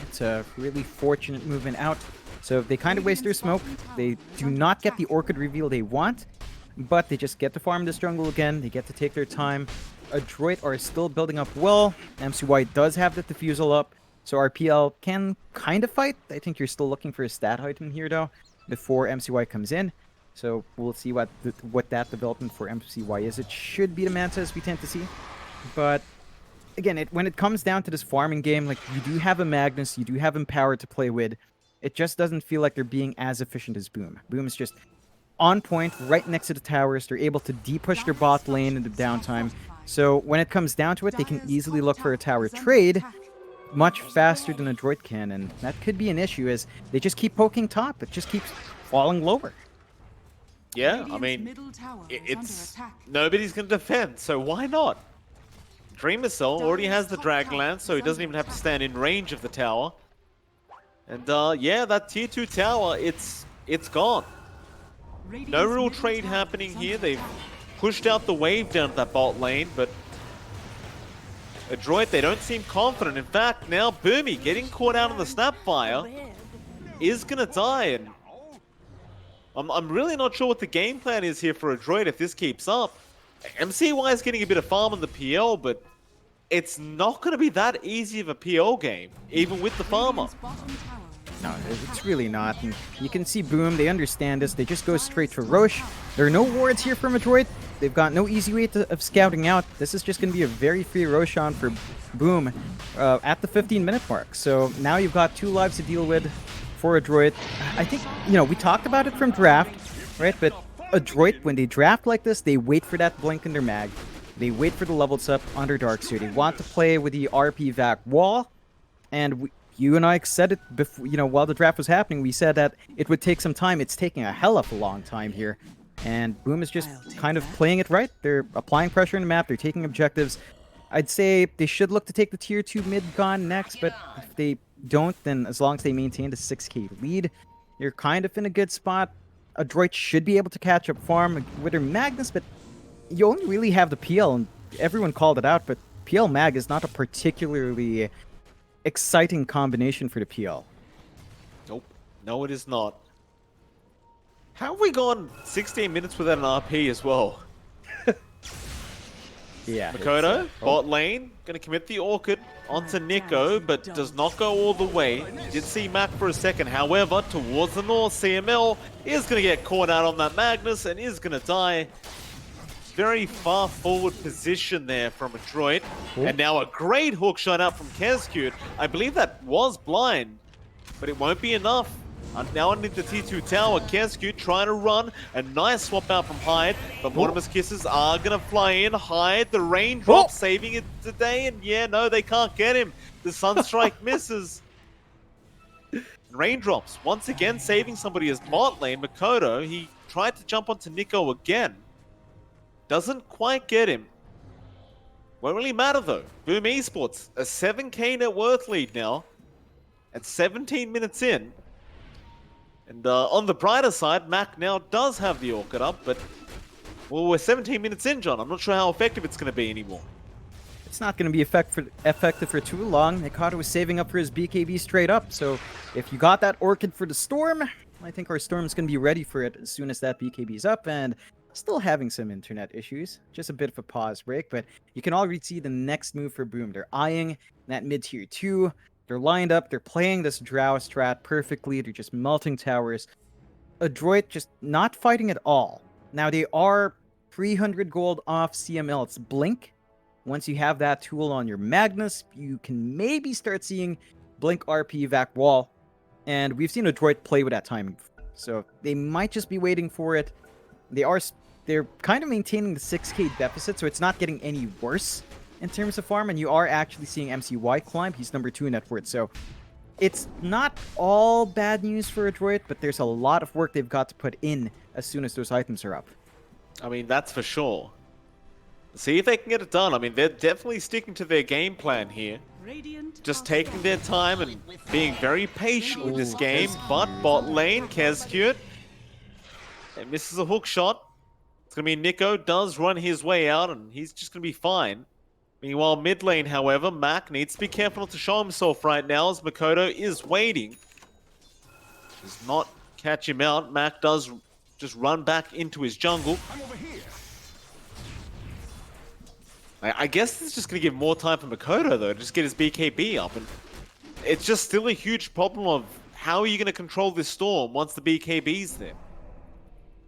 It's a really fortunate movement out. So they kind of waste their smoke. They do not get the Orchid reveal they want, but they just get to farm this jungle again. They get to take their time. Adroit are still building up well. MCY does have the defusal up. So RPL can kind of fight. I think you're still looking for a stat item here, though, before MCY comes in. So we'll see what that development for MCY is. It should be the Manta, as we tend to see. But again, when it comes down to this farming game, like, you do have a Magnus, you do have Empower to play with. It just doesn't feel like they're being as efficient as Boom. Boom is just on point, right next to the towers. They're able to de-push their bot lane in the downtime. So when it comes down to it, they can easily look for a tower trade much faster than Adroit can, and that could be an issue as they just keep poking top. It just keeps falling lower. Yeah, I mean, it's nobody's going to defend, so why not? Dream Assault already has the Dragonlance, so he doesn't even have to stand in range of the tower. And yeah, that tier 2 tower, it's gone. No real trade happening here. They've pushed out the wave down that bot lane, but Adroit, they don't seem confident. In fact, now Boomy, getting caught out on the Snapfire, is going to die. And, oh, Adroit, they don't seem confident. In fact, now Boomy, getting caught out on the Snapfire, is going to die. And, oh, is going to die. And I'm really not sure what the game plan is here for Adroit if this keeps up. MCY is getting a bit of farm on the PL, but it's not going to be that easy of a PL game, even with the farmer. No, it's really not. And you can see Boom, they understand this. They just go straight for Roche. There are no wards here from Adroit. They've got no easy way of scouting out. This is just going to be a very free Roshan for Boom at the 15-minute mark. So now you've got 2 lives to deal with for Adroit. I think, we talked about it from draft, right? But Adroit, when they draft like this, they wait for that blink in their mag. They wait for the levels up under Darkseer. They want to play with the RP vac wall. And you and I said it before, while the draft was happening, we said that it would take some time. It's taking a hell of a long time here. And Boom is just kind of playing it right. They're applying pressure on the map. They're taking objectives. I'd say they should look to take the tier 2 mid-con next, but if they don't, then as long as they maintain the 6k lead, you're kind of in a good spot. Adroit should be able to catch up farm with their Magnus, but you only really have the PL, and everyone called it out, but PL Mag is not a particularly exciting combination for the PL. Nope. No, it is not. How have we gone 16 minutes without an RP as well? Yeah. Makoto, bot lane, gonna commit the Orchid onto Nico, but does not go all the way. Did see Mac for a second, however, towards the north, CML is gonna get caught out on that Magnus and is gonna die. Very far forward position there from Adroit. And now a great hook shot out from Kezcute. I believe that was blind, but it won't be enough. Now underneath the T2 tower, Kezcute trying to run. A nice swap out from Hyde, but Mortimer's Kisses are going to fly in. Hyde, the raindrop saving it today, and yeah, no, they can't get him. The Sunstrike misses. Raindrops, once again saving somebody as bot lane. Makoto, he tried to jump onto Nico again. Doesn't quite get him. Won't really matter though. Boom Esports, a 7k net worth lead now at 17 minutes in. And on the brighter side, Mac now does have the Orchid up, but well, we're 17 minutes in, John. I'm not sure how effective it's going to be anymore. It's not going to be effective for too long. Mikado was saving up for his BKB straight up, so if you got that Orchid for the Storm, I think our Storm's going to be ready for it as soon as that BKB is up, and still having some internet issues. Just a bit of a pause break, but you can already see the next move for Boom. They're eyeing that mid-tier 2. They're lined up. They're playing this Drow strat perfectly. They're just melting towers. Adroit just not fighting at all. Now, they are 300 gold off CML. It's Blink. Once you have that tool on your Magnus, you can maybe start seeing Blink RP Vac Wall. And we've seen Adroit play with that timing. So they might just be waiting for it. They're kind of maintaining the 6k deficit, so it's not getting any worse in terms of farm, and you are actually seeing MCY climb. He's number 2 in net worth, so it's not all bad news for Adroit, but there's a lot of work they've got to put in as soon as those items are up. I mean, that's for sure. See if they can get it done. I mean, they're definitely sticking to their game plan here. Just taking their time and being very patient with this game, but bot lane, Kezcute, it misses a hook shot. It's going to be Nico, does run his way out, and he's just going to be fine. Meanwhile, mid lane, however, Mac needs to be careful not to show himself right now as Makoto is waiting. Does not catch him out. Mac does just run back into his jungle. I guess it's just going to give more time for Makoto, though, to just get his BKB up. And it's just still a huge problem of how are you going to control this storm once the BKB's there?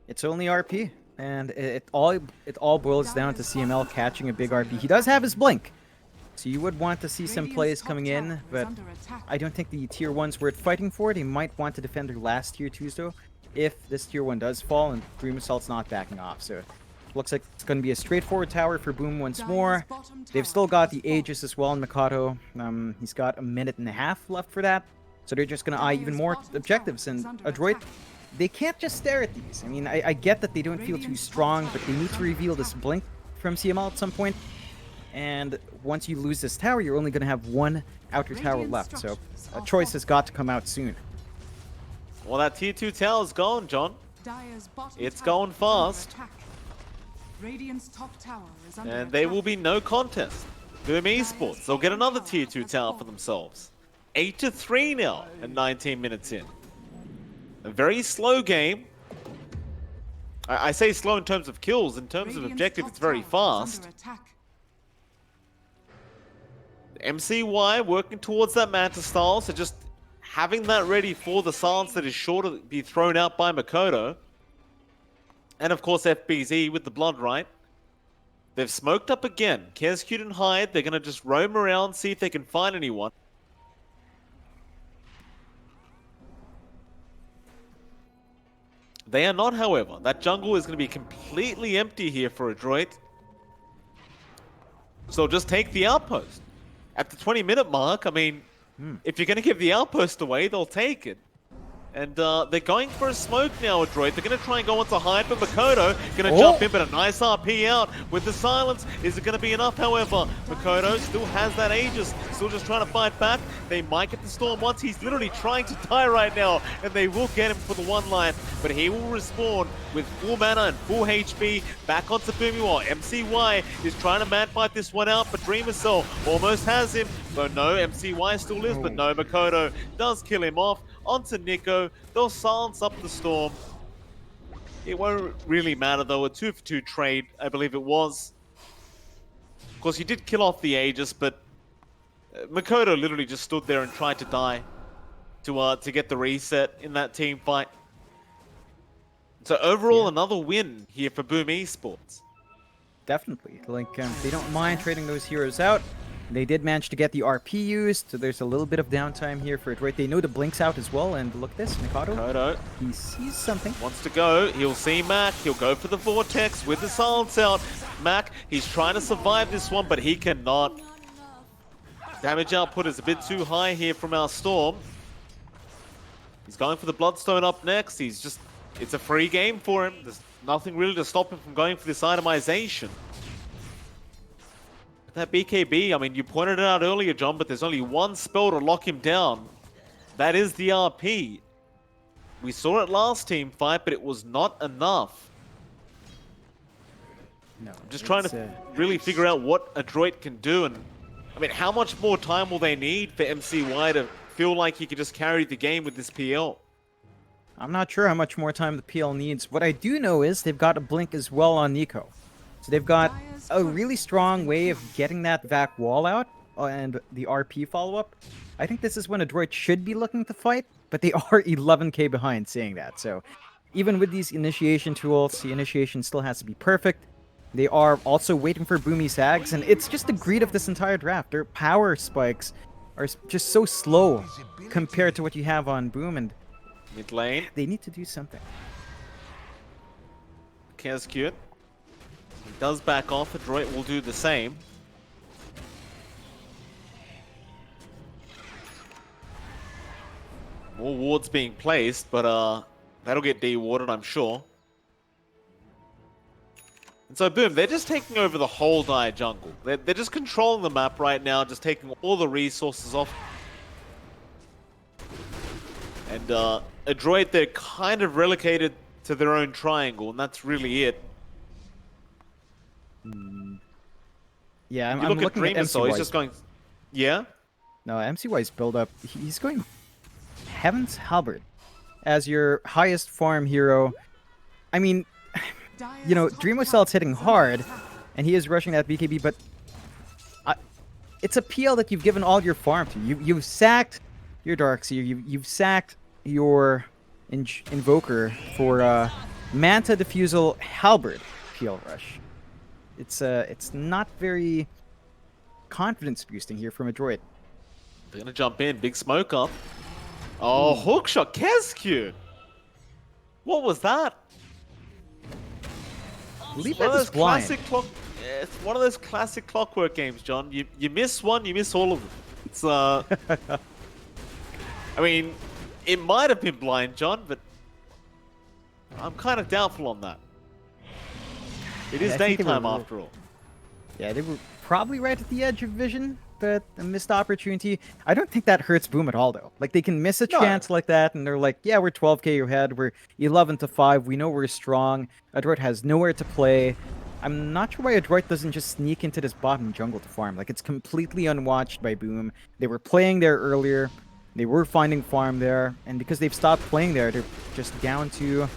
It's only RP. And it all boils down to CML catching a big RP. He does have his Blink, so you would want to see some plays coming in, but I don't think the tier 1's worth fighting for. They might want to defend their last tier 2s though, if this tier 1 does fall and Dream Assault's not backing off. So it looks like it's going to be a straightforward tower for Boom once more. They've still got the Aegis as well in Mikado. He's got a minute and a half left for that, so they're just going to eye even more objectives. And Adroit, they can't just stare at these. I mean, I get that they don't feel too strong, but they need to reveal this Blink from CML at some point. And once you lose this tower, you're only going to have one outer tower left. So a choice has got to come out soon. Well, that tier 2 tower's gone, John. It's going fast. And there will be no contest. Boom Esports, they'll get another tier 2 tower for themselves. 8-3 now, and 19 minutes in. A very slow game. I say slow in terms of kills. In terms of objective, it's very fast. MCY working towards that Manta style, so just having that ready for the silence that is sure to be thrown out by Makoto. And of course FBZ with the blood right. They've smoked up again. KSQ and hide. They're going to just roam around, see if they can find anyone. They are not, however. That jungle is going to be completely empty here for Adroit. So just take the outpost. At the 20-minute mark, I mean, if you're going to give the outpost away, they'll take it. And they're going for a smoke now, Adroit. They're going to try and go onto hide, but Makoto going to jump in, but a nice RP out with the silence. Is it going to be enough, however? Makoto still has that Aegis, still just trying to fight back. They might get the Storm once. He's literally trying to die right now, and they will get him for the one life, but he will respawn with full mana and full HP back onto Boomy. MCY is trying to man fight this one out, but Dreamer Cell almost has him. But no, MCY still lives, but no, Makoto does kill him off. Onto Nico, they'll silence up the Storm. It won't really matter though, a 2-for-2 trade, I believe it was. Of course, he did kill off the Aegis, but Makoto literally just stood there and tried to die to get the reset in that team fight. So overall, another win here for Boom Esports. Definitely. Like, they don't mind trading those heroes out. They did manage to get the RP used, so there's a little bit of downtime here for Adroit. They know the Blink's out as well, and look at this, Makoto. He sees something. Wants to go, he'll see Mac, he'll go for the Vortex with the silence out. Mac, he's trying to survive this one, but he cannot. Damage output is a bit too high here from our Storm. He's going for the Bloodstone up next. It's a free game for him. There's nothing really to stop him from going for this itemization. That BKB, I mean, you pointed it out earlier, John, but there's only one spell to lock him down. That is the RP. We saw it last team fight, but it was not enough. No, I'm just trying to really figure out what Adroit can do, and I mean, how much more time will they need for MCY to feel like he could just carry the game with this PL? I'm not sure how much more time the PL needs. What I do know is they've got a Blink as well on Nico. So they've got a really strong way of getting that VAC wall out and the RP follow-up. I think this is when Adroit should be looking to fight, but they are 11k behind saying that. So even with these initiation tools, the initiation still has to be perfect. They are also waiting for Boomy Sags, and it's just the greed of this entire draft. Their power spikes are just so slow compared to what you have on Boom, and mid lane. They need to do something. KSQ. He does back off. Adroit will do the same. More wards being placed, but that'll get de-warded, I'm sure. And so, boom, they're just taking over the whole Dire jungle. They're just controlling the map right now, just taking all the resources off. And Adroit, they're kind of relegated to their own triangle, and that's really it. Yeah, I'm look at looking at Dreamer, so he's MCY's. just going... Yeah? No, MCY's build up. He's going Heaven's Halberd as your highest farm hero. I mean, you know, Dreamer Cell's hitting hard, and he is rushing that BKB, but it's a PL that you've given all your farm to. You've sacked your Darkseer, you've sacked your Invoker for Manta Diffusal Halberd PL rush. It's not very confidence boosting here from Adroit. They're gonna jump in, big smoke up. Oh, hookshot, KSQ! What was that? Leave One that of as those blind. it's one of those classic clockwork games, John. You miss one, you miss all of them. It's I mean, it might have been blind, John, but I'm kind of doubtful on that. It is I think they daytime were- after all. Yeah, they were probably right at the edge of vision, but a missed opportunity. I don't think that hurts Boom at all, though. Like, they can miss a chance like that, and they're like, yeah, we're 12k ahead, we're 11-5, we know we're strong. Adroit has nowhere to play. I'm not sure why Adroit doesn't just sneak into this bottom jungle to farm. Like, it's completely unwatched by Boom. They were playing there earlier, they were finding farm there, and because they've stopped playing there, they're just down to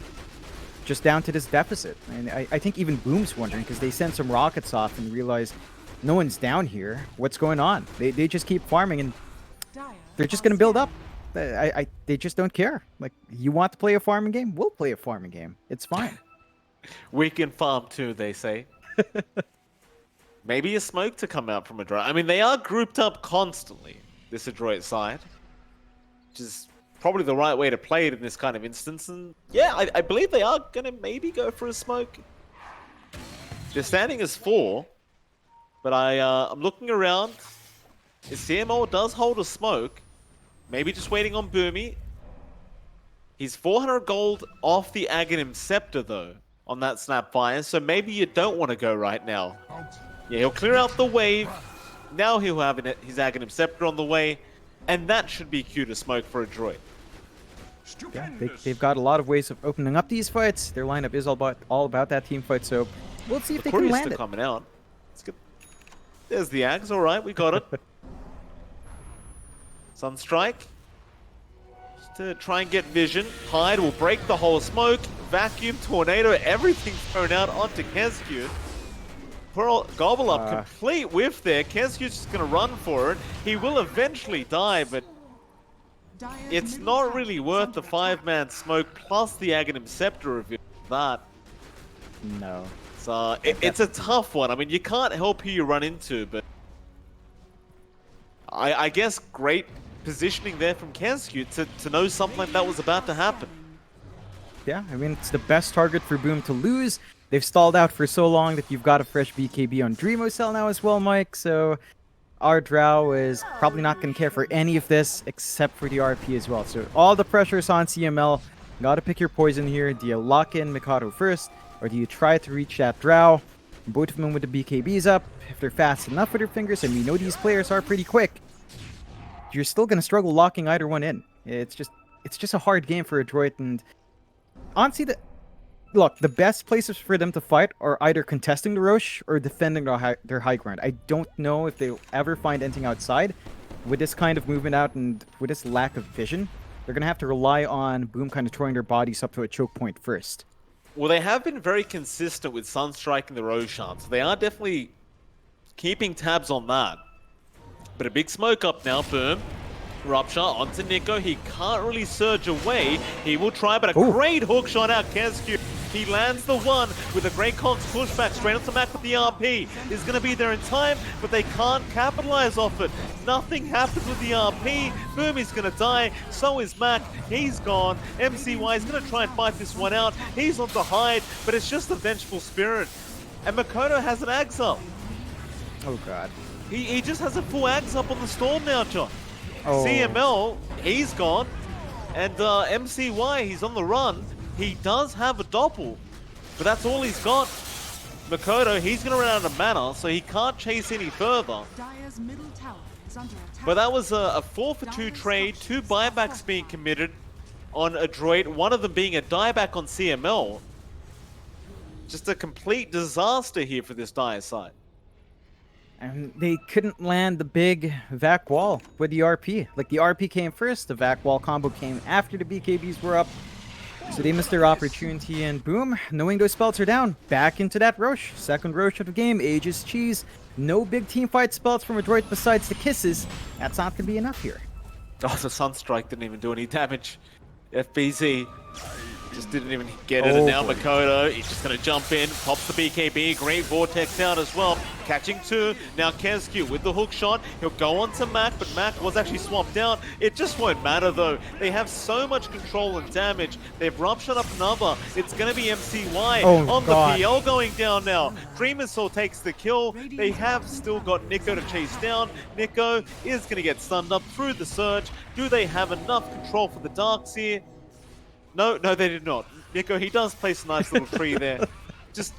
just down to this deficit. And I think even Boom's wondering, because they sent some rockets off and realized no one's down here. What's going on? They just keep farming and they're just going to build up. They just don't care. Like, you want to play a farming game? We'll play a farming game. It's fine. We can farm too, they say. Maybe a smoke to come out from Adroit. I mean, they are grouped up constantly, this Adroit side, which is probably the right way to play it in this kind of instance. And yeah, I believe they are going to maybe go for a smoke. They're standing as 4, but I'm looking around. If CMO does hold a smoke, maybe just waiting on Boomy. He's 400 gold off the Aghanim Scepter, though, on that Snapfire, so maybe you don't want to go right now. Yeah, he'll clear out the wave. Now he'll have his Aghanim Scepter on the way, and that should be cue to smoke for Adroit. Yeah, they've got a lot of ways of opening up these fights. Their lineup is all about that team fight, so we'll see if they can land it. Coming out. It's good. There's the Ags, alright, we got it. Sunstrike. Just to try and get vision. Hyde will break the whole smoke. Vacuum, Tornado, everything thrown out onto Kescue. Gobble up, complete whiff there. Kescue's just going to run for it. He will eventually die, but it's not really worth the 5-man smoke plus the Aghanim Scepter reveal. That. No. So it's a tough one. I mean, you can't help who you run into, but I guess great positioning there from Kescue to know something like that was about to happen. Yeah, I mean, it's the best target for Boom to lose. They've stalled out for so long that you've got a fresh BKB on Dreamo Cell now as well, Mike, so our Drow is probably not going to care for any of this except for the RP as well. So all the pressure is on CML. Got to pick your poison here. Do you lock in Mikado first, or do you try to reach that Drow? Both of them with the BKBs up. If they're fast enough with their fingers, and we know these players are pretty quick, you're still going to struggle locking either one in. It's just a hard game for Adroit, and honestly, look, the best places for them to fight are either contesting the Roche or defending their high ground. I don't know if they'll ever find anything outside. With this kind of movement out and with this lack of vision, they're going to have to rely on Boom kind of throwing their bodies up to a choke point first. Well, they have been very consistent with Sunstrike and the Roshan, so they are definitely keeping tabs on that. But a big smoke up now, Boom. Rupture onto Nico. He can't really surge away. He will try, but a great hook shot out Kescue. He lands the one with a great Cox pushback straight onto Mac with the RP. Is going to be there in time, but they can't capitalize off it. Nothing happens with the RP. Boom is going to die. So is Mac. He's gone. MCY is going to try and fight this one out. He's on the Hyde, but it's just a vengeful spirit. And Makoto has an Ags up. Oh, God. He just has a full Ags up on the Storm now, John. Oh. CML, he's gone. And MCY, he's on the run. He does have a doppel, but that's all he's got. Makoto, he's going to run out of mana, so he can't chase any further. But that was a 4-for-2 trade, 2 buybacks being committed on Adroit, one of them being a dieback on CML. Just a complete disaster here for this Dire side. And they couldn't land the big Vac wall with the RP. Like, the RP came first, the Vac wall combo came after the BKBs were up. So they missed their opportunity, and Boom, knowing those spells are down, back into that Roche. Second Roche of the game, Aegis Cheese. No big teamfight spells from Adroit besides the kisses. That's not going to be enough here. Oh, the Sunstrike didn't even do any damage. FBZ just didn't even get it, and now Makoto, he's just going to jump in, pops the BKB, great Vortex out as well, catching 2, now Kescue with the hook shot, he'll go on to Mac, but Mac was actually swapped out. It just won't matter though, they have so much control and damage, they've ruptured up another, it's going to be MCY on the PL going down now. Dreamersaw takes the kill, they have still got Nico to chase down, Nico is going to get stunned up through the surge. Do they have enough control for the Darks here? No, they did not. Nico, he does place a nice little tree there. Just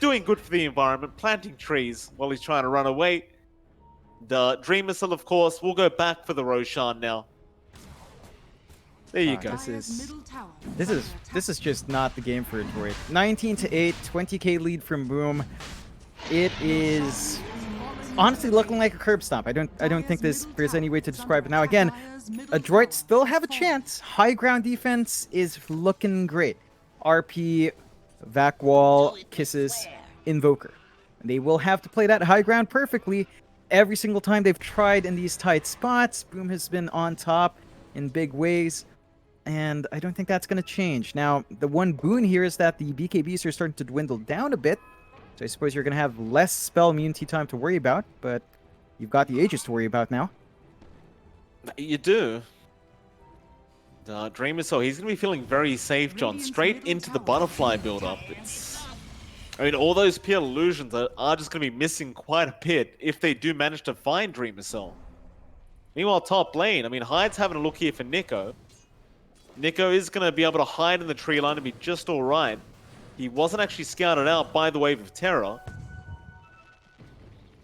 doing good for the environment, planting trees while he's trying to run away. The Dream Missile, of course, will go back for the Roshan now. There you go. This is just not the game for Adroit. 19-8, 20k lead from Boom. It is honestly looking like a curb stomp. I don't think there's any way to describe it. Now again, Adroit still have a chance. High ground defense is looking great. RP, Vac Wall, Kisses, Invoker. They will have to play that high ground perfectly every single time they've tried in these tight spots. Boom has been on top in big ways, and I don't think that's going to change. Now, the one boon here is that the BKBs are starting to dwindle down a bit, so I suppose you're going to have less spell immunity time to worry about, but you've got the Aegis to worry about now. You do. Dreamer, so he's going to be feeling very safe, John. Straight into the butterfly build-up. I mean, all those PL illusions are just going to be missing quite a bit if they do manage to find Dreamer Cell. Meanwhile, top lane, I mean, Hyde's having a look here for Nico. Nico is going to be able to hide in the tree line and be just alright. He wasn't actually scouted out by the Wave of Terror.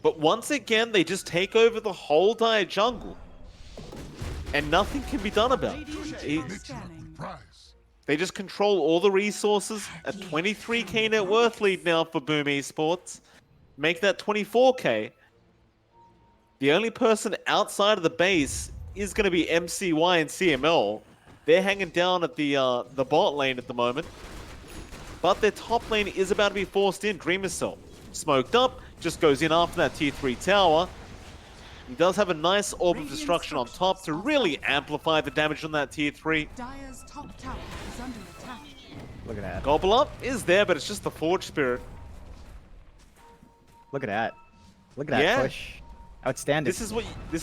But once again, they just take over the whole dire jungle. And nothing can be done about it. They just control all the resources. A 23k net worth lead now for Boom Esports. Make that 24k. The only person outside of the base is going to be MCY and CML. They're hanging down at the bot lane at the moment. But their top lane is about to be forced in. Dreamer Cell smoked up, just goes in after that tier 3 tower. He does have a nice Orb of Destruction on top to really amplify the damage on that tier 3. Dire's top tower is under attack. Look at that. Gobble Up is there, but it's just the Forge Spirit. Look at that. Look at that push. Outstanding. This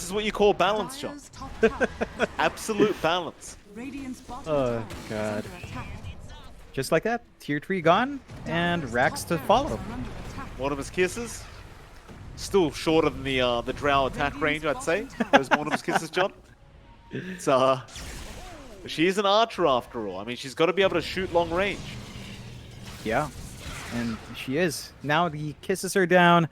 is what you call balance, John. Dire's top tower. Absolute balance. Radiant's bottom Oh, tower God. is under attack. Just like that. Tier 3 gone, and Dire's Rax top to towers follow. are under attack. Mortimer's Kisses. Still shorter than the Drow attack range, I'd say. Those Mortimer's Kisses, John. It's, she's an archer after all. I mean, she's got to be able to shoot long range. Yeah, and she is. Now the Kisses are down.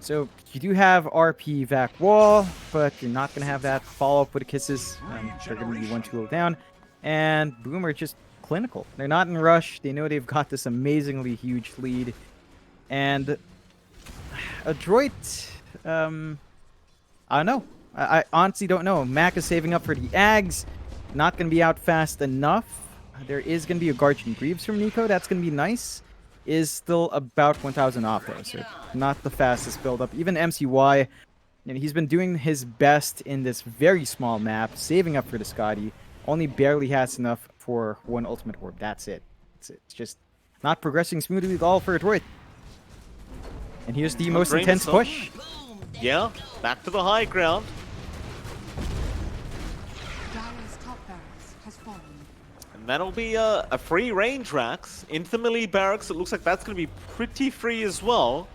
So you do have RP Vac Wall, but you're not going to have that follow-up with the Kisses. They're going to be 1-2 down. And Boom are just clinical. They're not in a rush. They know they've got this amazingly huge lead. And Adroit, I don't know. I honestly don't know. Mac is saving up for the Ags. Not going to be out fast enough. There is going to be a Guardian Greaves from Nico. That's going to be nice. Is still about 1,000 off though, so not the fastest build-up. Even MCY, he's been doing his best in this very small map, saving up for the Scotty. Only barely has enough for one ultimate orb. That's it. It's just not progressing smoothly at all for Adroit. And here's the most intense push. Yeah, back to the high ground. Dire's top barracks has fallen. And that'll be a free range Rax into the melee barracks. It looks like that's going to be pretty free as well.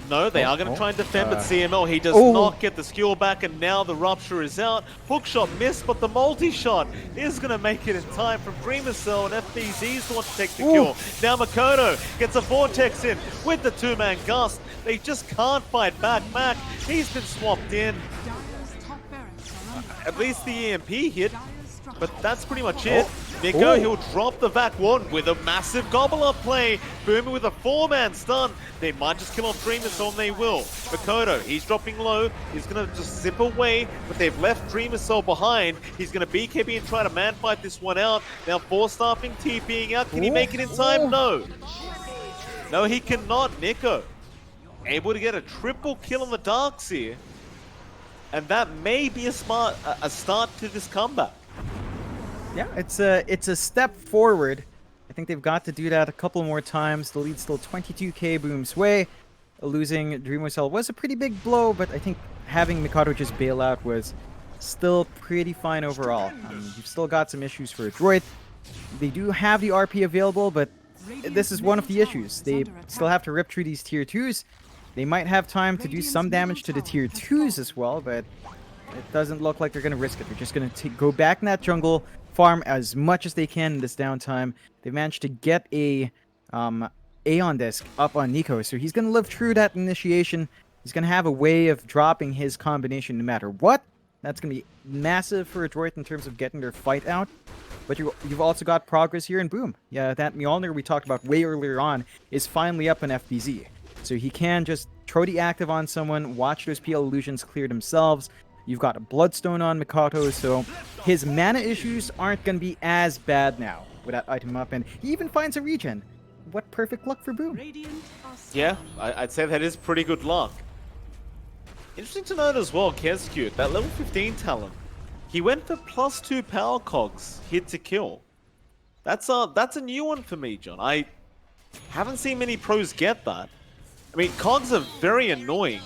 No, they are going to try and defend, but CML, he does not get the skill back, and now the Rupture is out. Hookshot missed, but the multi-shot is going to make it in time from Dreamer Cell, and FBZ's the one to take the kill. Now Makoto gets a Vortex in with the two-man Gust. They just can't fight back. Mac, he's been swapped in. Dire's top barracks are under At least the EMP hit, Dire's structure. but that's pretty much it. Nico, he'll drop the Vac 1 with a massive Gobble Up play. Boomer with a 4-man stun. They might just kill off Dreamer Cell, and they will. Makoto, he's dropping low. He's going to just zip away, but they've left Dreamer Cell behind. He's going to BKB and try to man-fight this one out. Now 4-staffing, TPing out. Can he make it in time? No. No, he cannot. Nico, able to get a triple kill on the Darkseer. And that may be a start to this comeback. Yeah, it's a step forward. I think they've got to do that a couple more times. The lead's still 22k Boom's way. Losing Dreamer Cell was a pretty big blow, but I think having Mikado just bail out was still pretty fine overall. You've still got some issues for Adroit. They do have the RP available, but this is one of the issues. They still have to rip through these tier 2s. They might have time to do some damage to the tier 2s as well, but it doesn't look like they're going to risk it. They're just going to go back in that jungle, farm as much as they can in this downtime. They managed to get a Aeon Disc up on Nico, so he's going to live through that initiation. He's going to have a way of dropping his combination no matter what. That's going to be massive for Adroit in terms of getting their fight out. But you've also got progress here in Boom. Yeah, that Mjolnir we talked about way earlier on is finally up in FBZ. So he can just throw the active on someone, watch those PL illusions clear themselves. You've got a Bloodstone on Mikoto, so his mana issues aren't going to be as bad now with that item up, and he even finds a regen. What perfect luck for Boom. Radiant are Yeah, I'd say that is pretty good luck. Interesting to note as well, Kezcute, that level 15 talent. He went for +2 power cogs, hit to kill. That's a new one for me, John. I haven't seen many pros get that. I mean, cogs are very annoying.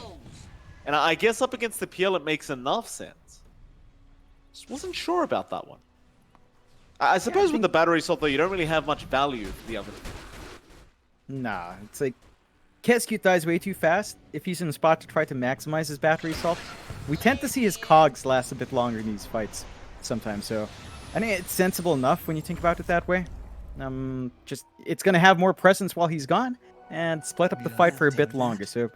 And I guess up against the PL it makes enough sense. Just wasn't sure about that one. I suppose with the battery assault though, you don't really have much value for the other two. Nah, it's like Kezcute dies way too fast. If he's in a spot to try to maximize his battery assault, we tend to see his cogs last a bit longer in these fights sometimes. So I think it's sensible enough when you think about it that way. Just it's gonna have more presence while he's gone and split up the fight for a bit longer. So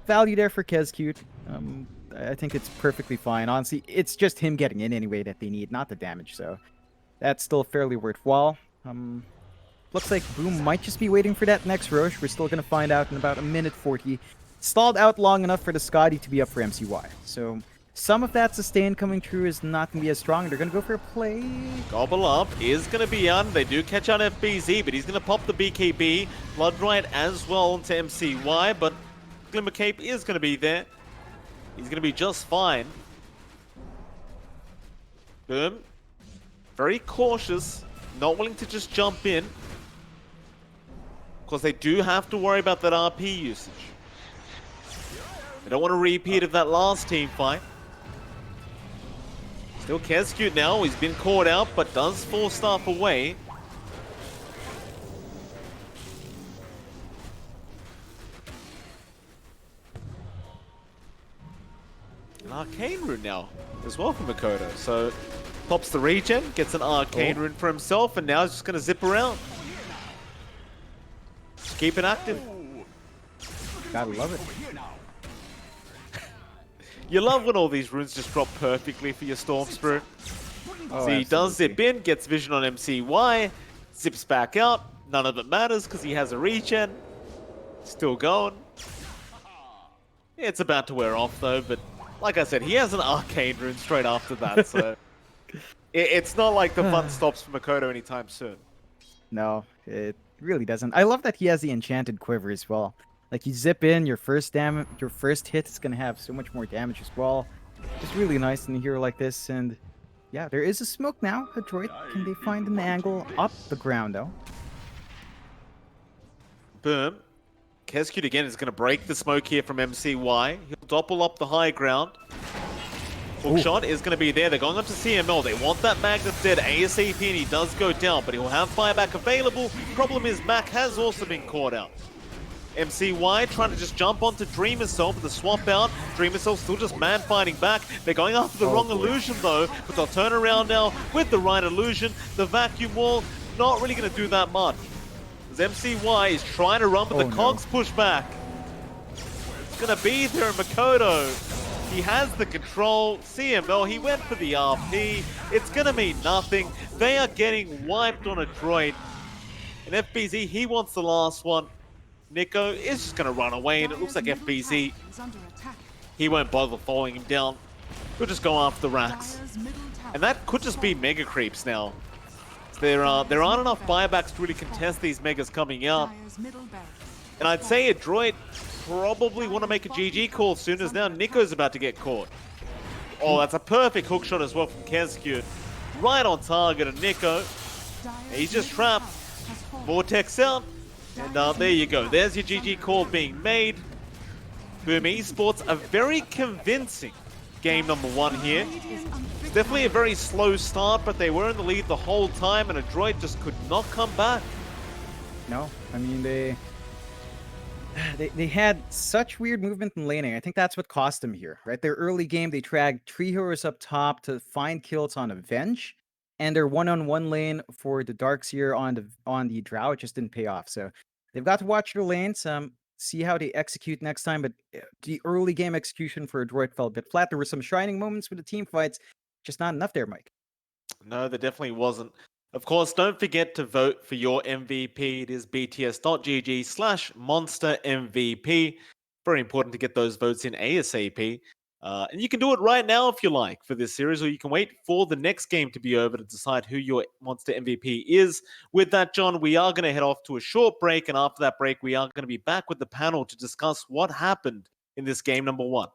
value there for Kezcute. I think it's perfectly fine. Honestly, it's just him getting in anyway that they need, not the damage. So that's still fairly worthwhile. Looks like Boom might just be waiting for that next Roche. We're still going to find out in about a minute 40. Stalled out long enough for the Scotty to be up for MCY. So some of that sustain coming through is not going to be as strong. They're going to go for a play. Gobble Up is going to be on. They do catch on FBZ, but he's going to pop the BKB. Bloodright as well into MCY, but Glimmer Cape is going to be there. He's going to be just fine. Boom. Very cautious. Not willing to just jump in. Of course, they do have to worry about that RP usage. They don't want a repeat of that last team fight. Still Kezcute now. He's been caught out, but does force staff away. An Arcane Rune now as well for Makoto. So pops the regen, gets an Arcane Rune for himself, and now he's just going to zip around. Just keep it active. Gotta love it. You love when all these runes just drop perfectly for your Storm Spirit. Oh, So he does absolutely. zip in, gets vision on MCY, zips back out. None of it matters because he has a regen. Still going. It's about to wear off though, but like I said, he has an Arcane Rune straight after that, so it's not like the fun stops for Makoto anytime soon. No, it really doesn't. I love that he has the enchanted quiver as well. Like you zip in, your first hit is gonna have so much more damage as well. It's really nice in a hero like this, and yeah, there is a smoke now. Adroit, can they find an angle up the ground though? Boom. Kezcute again is going to break the smoke here from MCY. He'll doppel up the high ground. Hookshot is going to be there. They're going up to CML. They want that Magnus dead ASAP, and he does go down, but he'll have buyback available. Problem is, Mac has also been caught out. MCY trying to just jump onto Dream Assault with the swap out. Dream Assault still just man fighting back. They're going after the wrong illusion though, but they'll turn around now with the right illusion. The vacuum wall not really going to do that much. As MCY is trying to run, but the cogs push back. It's going to be there in Makoto. He has the control. CML, he went for the RP. It's going to mean nothing. They are getting wiped on Adroit. And FBZ, he wants the last one. Nico is just going to run away, and it looks like FBZ, is under attack. he won't bother following him down. He'll just go after the racks. Dire's middle tower And that could just be mega creeps now. There aren't enough buybacks to really contest these megas coming out. Dire's middle barracks. And I'd say Adroit probably want to make a GG call soon, as now Nico's about to get caught. Oh, that's a perfect hook shot as well from Kezcute. Right on target, and Nico, Dire's he's just middle trapped. tower has fallen. Vortex out. And there you go. There's your GG call being made. Boom Esports, a very convincing game number one here. It's definitely a very slow start, but they were in the lead the whole time, and Adroit just could not come back. No, I mean they had such weird movement in laning. I think that's what cost them here, right? Their early game, they dragged 3 heroes up top to find kills on Avenge, and their one-on-one lane for the Darkseer on the Drow just didn't pay off. So they've got to watch their lanes, see how they execute next time. But the early game execution for Adroit fell a bit flat. There were some shining moments with the team fights, just not enough there, Mike. No, there definitely wasn't. Of course, don't forget to vote for your MVP. It is bts.gg/monster MVP. Very important to get those votes in ASAP. And you can do it right now if you like for this series, or you can wait for the next game to be over to decide who your Monster MVP is. With that, John, we are going to head off to a short break, and after that break, we are going to be back with the panel to discuss what happened in this game number 1.